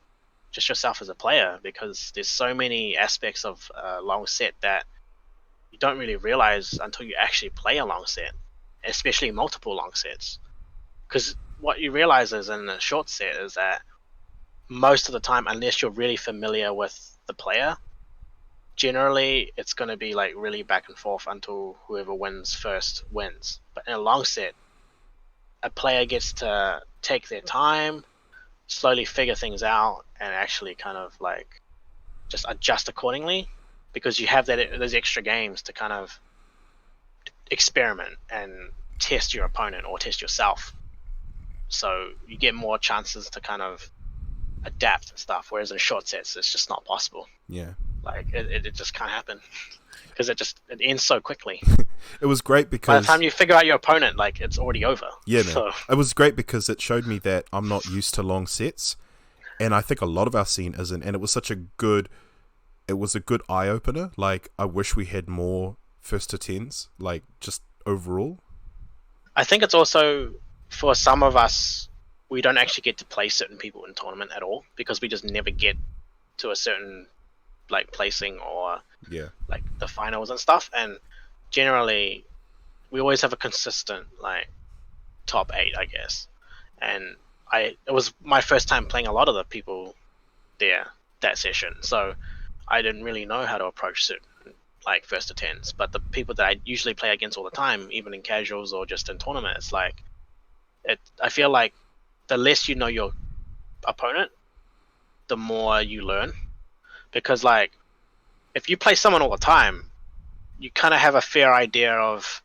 just yourself as a player, because there's so many aspects of a long set that you don't really realize until you actually play a long set, especially multiple long sets. Because what you realize is in a short set is that most of the time, unless you're really familiar with the player, generally it's going to be like really back and forth until whoever wins first wins. But in a long set, a player gets to take their time, slowly figure things out, and actually kind of like just adjust accordingly, because you have those extra games to kind of experiment and test your opponent or test yourself. So you get more chances to kind of adapt and stuff, whereas in short sets it's just not possible. Yeah, like it just can't happen because it ends so quickly. It was great because by the time you figure out your opponent, like it's already over. Yeah, man. So it was great because it showed me that I'm not used to long sets, and I think a lot of our scene isn't. And it was a good eye opener. Like I wish we had more first to 10s, like just overall. I think it's also for some of us, we don't actually get to play certain people in tournament at all because we just never get to a certain like placing or like the finals and stuff. And generally, we always have a consistent like top 8, I guess. And it was my first time playing a lot of the people there that session, so I didn't really know how to approach certain like first to 10s. But the people that I usually play against all the time, even in casuals or just in tournaments, like I feel like the less you know your opponent, the more you learn. Because like if you play someone all the time, you kind of have a fair idea of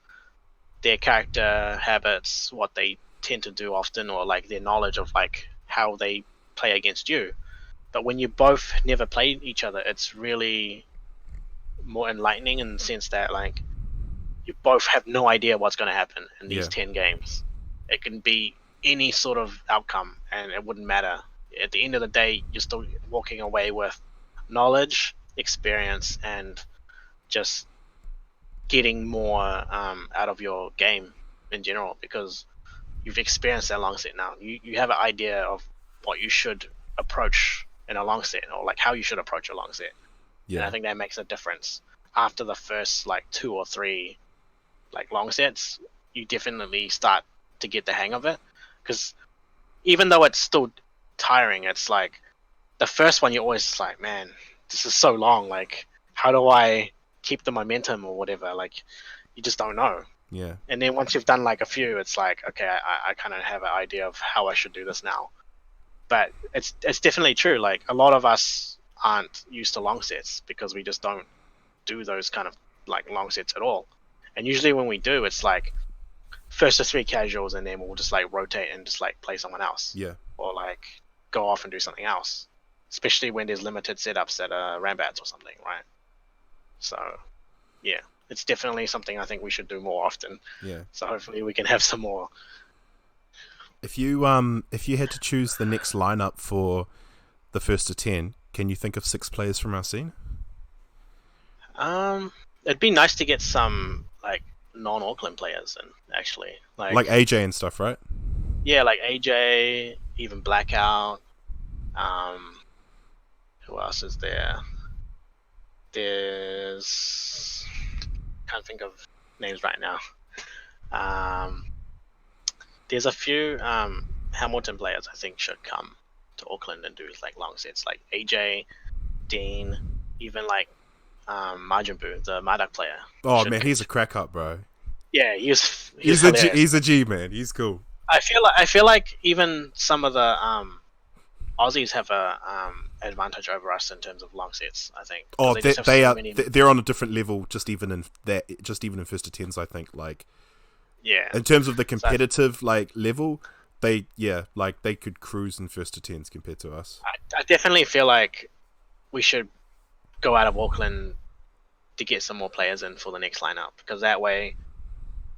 their character habits, what they tend to do often, or like their knowledge of like how they play against you. But when you both never played each other, it's really more enlightening in the sense that like you both have no idea what's going to happen in these 10 games. It can be any sort of outcome and it wouldn't matter. At the end of the day, you're still walking away with knowledge, experience, and just getting more out of your game in general, because you've experienced that long set now. You have an idea of what you should approach in a long set, or like how you should approach a long set. And I think that makes a difference. After the first like 2 or 3 like long sets, you definitely start to get the hang of it, because even though it's still tiring, it's like the first one you're always like, man, this is so long, like how do I keep the momentum or whatever? Like you just don't know. And then once you've done like a few, it's like, okay, I kind of have an idea of how I should do this now. But it's definitely true, like a lot of us aren't used to long sets because we just don't do those kind of like long sets at all. And usually when we do, it's like first to 3 casuals, and then we'll just like rotate and just like play someone else. Or like go off and do something else. Especially when there's limited setups at Rambats or something, right? So yeah, it's definitely something I think we should do more often. So hopefully we can have some more. If you had to choose the next lineup for the first to 10, can you think of 6 players from our scene? It'd be nice to get some like non-Auckland players in, actually. Like AJ and stuff, right? Yeah, like AJ, even Blackout. Um, who else is there? There's can't think of names right now. There's a few Hamilton players I think should come to Auckland and do like long sets, like AJ, Dean, even like Majin Buu, the Madak player. Oh man, he's a crack up, bro. Yeah, he's He's a G, man. He's cool. I feel like even some of the Aussies have a advantage over us in terms of long sets. I think. Oh, they're on a different level. Just even in first to tens, I think. Like, yeah. In terms of the competitive like level, they could cruise in first to tens compared to us. I definitely feel like we should go out of Auckland to get some more players in for the next lineup, because that way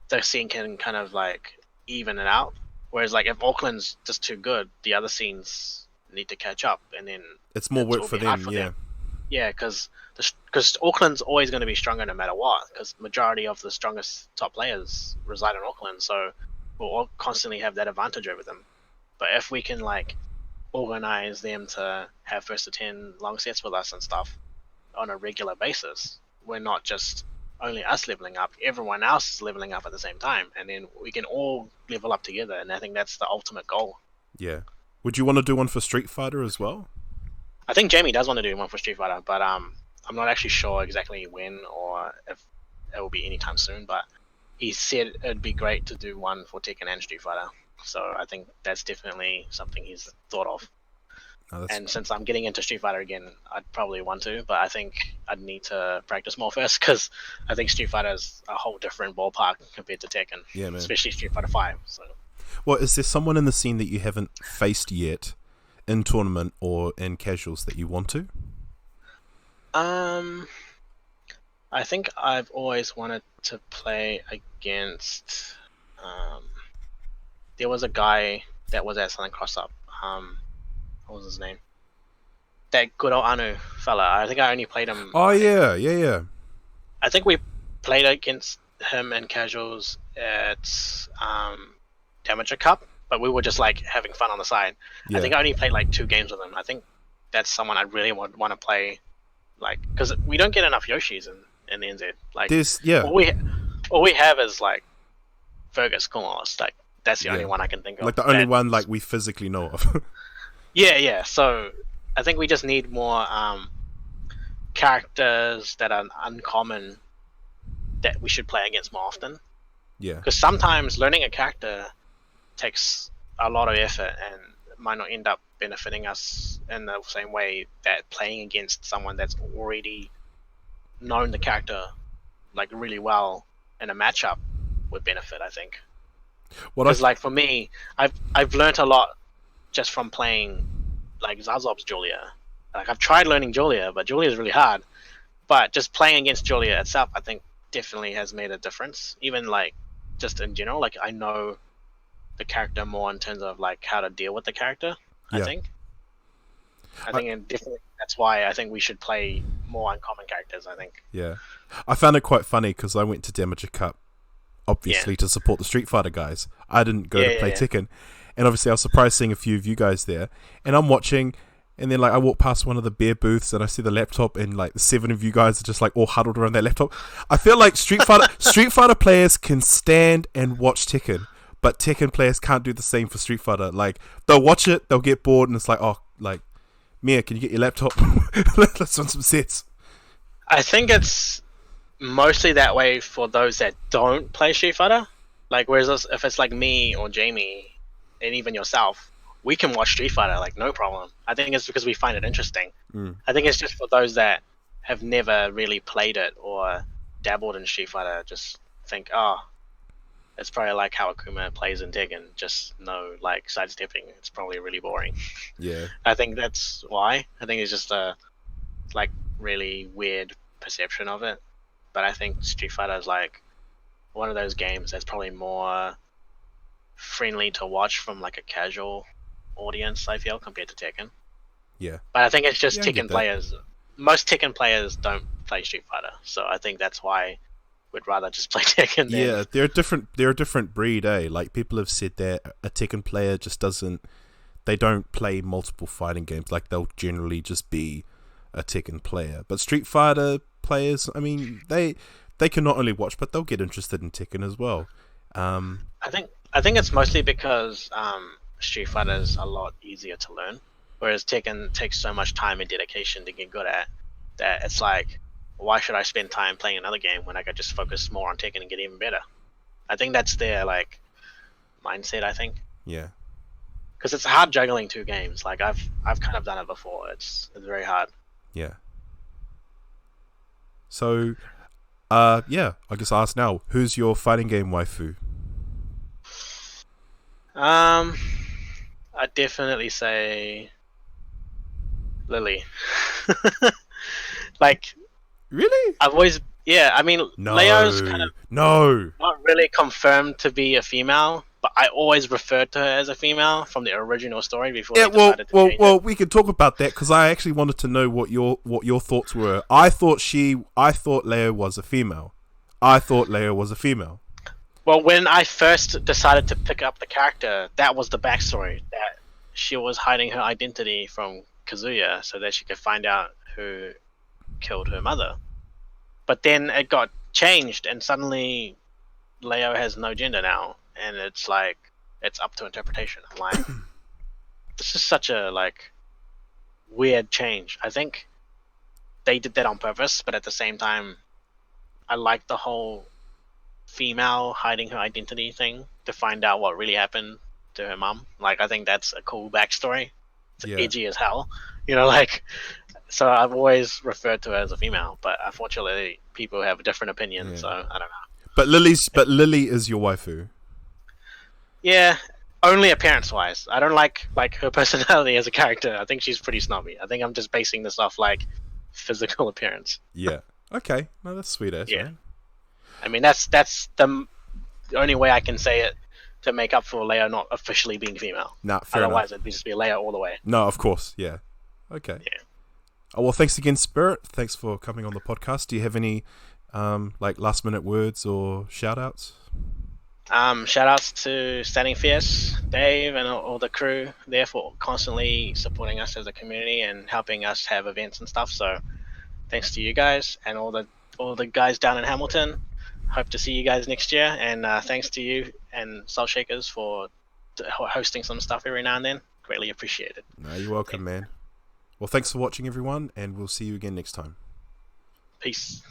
the scene can kind of like even it out. Whereas like if Auckland's just too good, the other scenes need to catch up, and then it's more work for them. Yeah, because Auckland's always going to be stronger no matter what, because majority of the strongest top players reside in Auckland, so we'll all constantly have that advantage over them. But if we can like organize them to have first to 10 long sets with us and stuff on a regular basis, we're not just only us leveling up, everyone else is leveling up at the same time, and then we can all level up together, and I think that's the ultimate goal. Yeah. Would you want to do one for Street Fighter as well? I think Jamie does want to do one for Street Fighter, but I'm not actually sure exactly when or if it will be anytime soon, but he said it'd be great to do one for Tekken and Street Fighter, so I think that's definitely something he's thought of. And since I'm getting into Street Fighter again, I'd probably want to, but I think I'd need to practice more first, because I think Street Fighter is a whole different ballpark compared to Tekken. Yeah, man. Especially Street Fighter 5. So. Well, is there someone in the scene that you haven't faced yet, in tournament or in casuals, that you want to? I think I've always wanted to play against. There was a guy that was at Southern Cross Up. What was his name? That good old Anu fella. I think I only played him. Oh yeah. I think we played against him in casuals at Damager Cup, but we were just like having fun on the side. Yeah. I think I only played like 2 games with him. I think that's someone I really want to play, like, because we don't get enough Yoshis in NZ. Like, all we have is like Fergus Kumos. Like, that's the only one I can think of. Like the only one like we physically know of. Yeah. So I think we just need more characters that are uncommon that we should play against more often. Yeah. Because sometimes learning a character takes a lot of effort and might not end up benefiting us in the same way that playing against someone that's already known the character like really well in a matchup would benefit, I think. Because like for me, I've learned a lot just from playing like Zazob's Julia. Like I've tried learning Julia, but Julia is really hard. But just playing against Julia itself, I think definitely has made a difference. Even like just in general, like I know the character more in terms of like how to deal with the character. I think definitely that's why I think we should play more uncommon characters. I think. Yeah, I found it quite funny because I went to Damager Cup, obviously to support the Street Fighter guys. I didn't go to play Tekken, and obviously I was surprised seeing a few of you guys there. And I'm watching, and then like I walk past one of the beer booths and I see the laptop, and like the 7 of you guys are just like all huddled around that laptop. I feel like Street Fighter players can stand and watch Tekken, but Tekken players can't do the same for Street Fighter. Like they'll watch it, they'll get bored, and it's like, oh, like Mia, can you get your laptop? Let's run some sets. I think it's mostly that way for those that don't play Street Fighter. Like, whereas if it's like me or Jamie, and even yourself, we can watch Street Fighter like no problem. I think it's because we find it interesting. I think it's just for those that have never really played it or dabbled in Street Fighter, just think, oh, it's probably like how Akuma plays in Tekken, just no like sidestepping. It's probably really boring. Yeah. I think that's why. I think it's just a like really weird perception of it. But I think Street Fighter is like one of those games that's probably more friendly to watch from like a casual audience, I feel, compared to Tekken. Yeah. But I think it's just Tekken players. Most Tekken players don't play Street Fighter. So I think that's why we'd rather just play Tekken. Yeah, they're a different breed, eh? Like people have said that a Tekken player just doesn't. They don't play multiple fighting games. Like they'll generally just be a Tekken player. But Street Fighter players, I mean, they can not only watch, but they'll get interested in Tekken as well. I think it's mostly because Street Fighter is a lot easier to learn, whereas Tekken takes so much time and dedication to get good at that it's like, why should I spend time playing another game when I could just focus more on Tekken and get even better? I think that's their like mindset. I think. Yeah. Because it's hard juggling two games. Like I've kind of done it before. It's very hard. Yeah. So, yeah, I guess I'll ask now. Who's your fighting game waifu? I'd definitely say Lily. Like, really? I've always, yeah. I mean, No. Leo's kind of No. not really confirmed to be a female, but I always referred to her as a female from the original story before Yeah, they decided to change it. we could talk about that because I actually wanted to know what your thoughts were. I thought Leo was a female. Well, when I first decided to pick up the character, that was the backstory, that she was hiding her identity from Kazuya so that she could find out who killed her mother. But then it got changed, and suddenly Leo has no gender now, and it's like, it's up to interpretation. I'm like, this is such a like weird change. I think they did that on purpose, but at the same time, I like the whole female hiding her identity thing to find out what really happened to her mom. Like, I think that's a cool backstory. It's edgy as hell, you know. Like, so I've always referred to her as a female, but unfortunately, people have a different opinion. So I don't know. But Lily is your waifu. Yeah, only appearance-wise. I don't like her personality as a character. I think she's pretty snobby. I think I'm just basing this off like physical appearance. Yeah. Okay. No, that's sweet ass. Yeah. Man. I mean, that's the only way I can say it to make up for Leia not officially being female. Nah, fair Otherwise, enough. it'd just be Leia all the way. No, of course. Yeah. Okay. Yeah. Oh, well, thanks again, Spirit. Thanks for coming on the podcast. Do you have any like last minute words or shout outs? Shout outs to StandingFierce, Dave, and all the crew there for constantly supporting us as a community and helping us have events and stuff. So thanks to you guys and all the guys down in Hamilton. Hope to see you guys next year, and thanks to you and Soul Shakers for hosting some stuff every now and then. Greatly appreciated. No, you're welcome, man. Well, thanks for watching, everyone, and we'll see you again next time. Peace.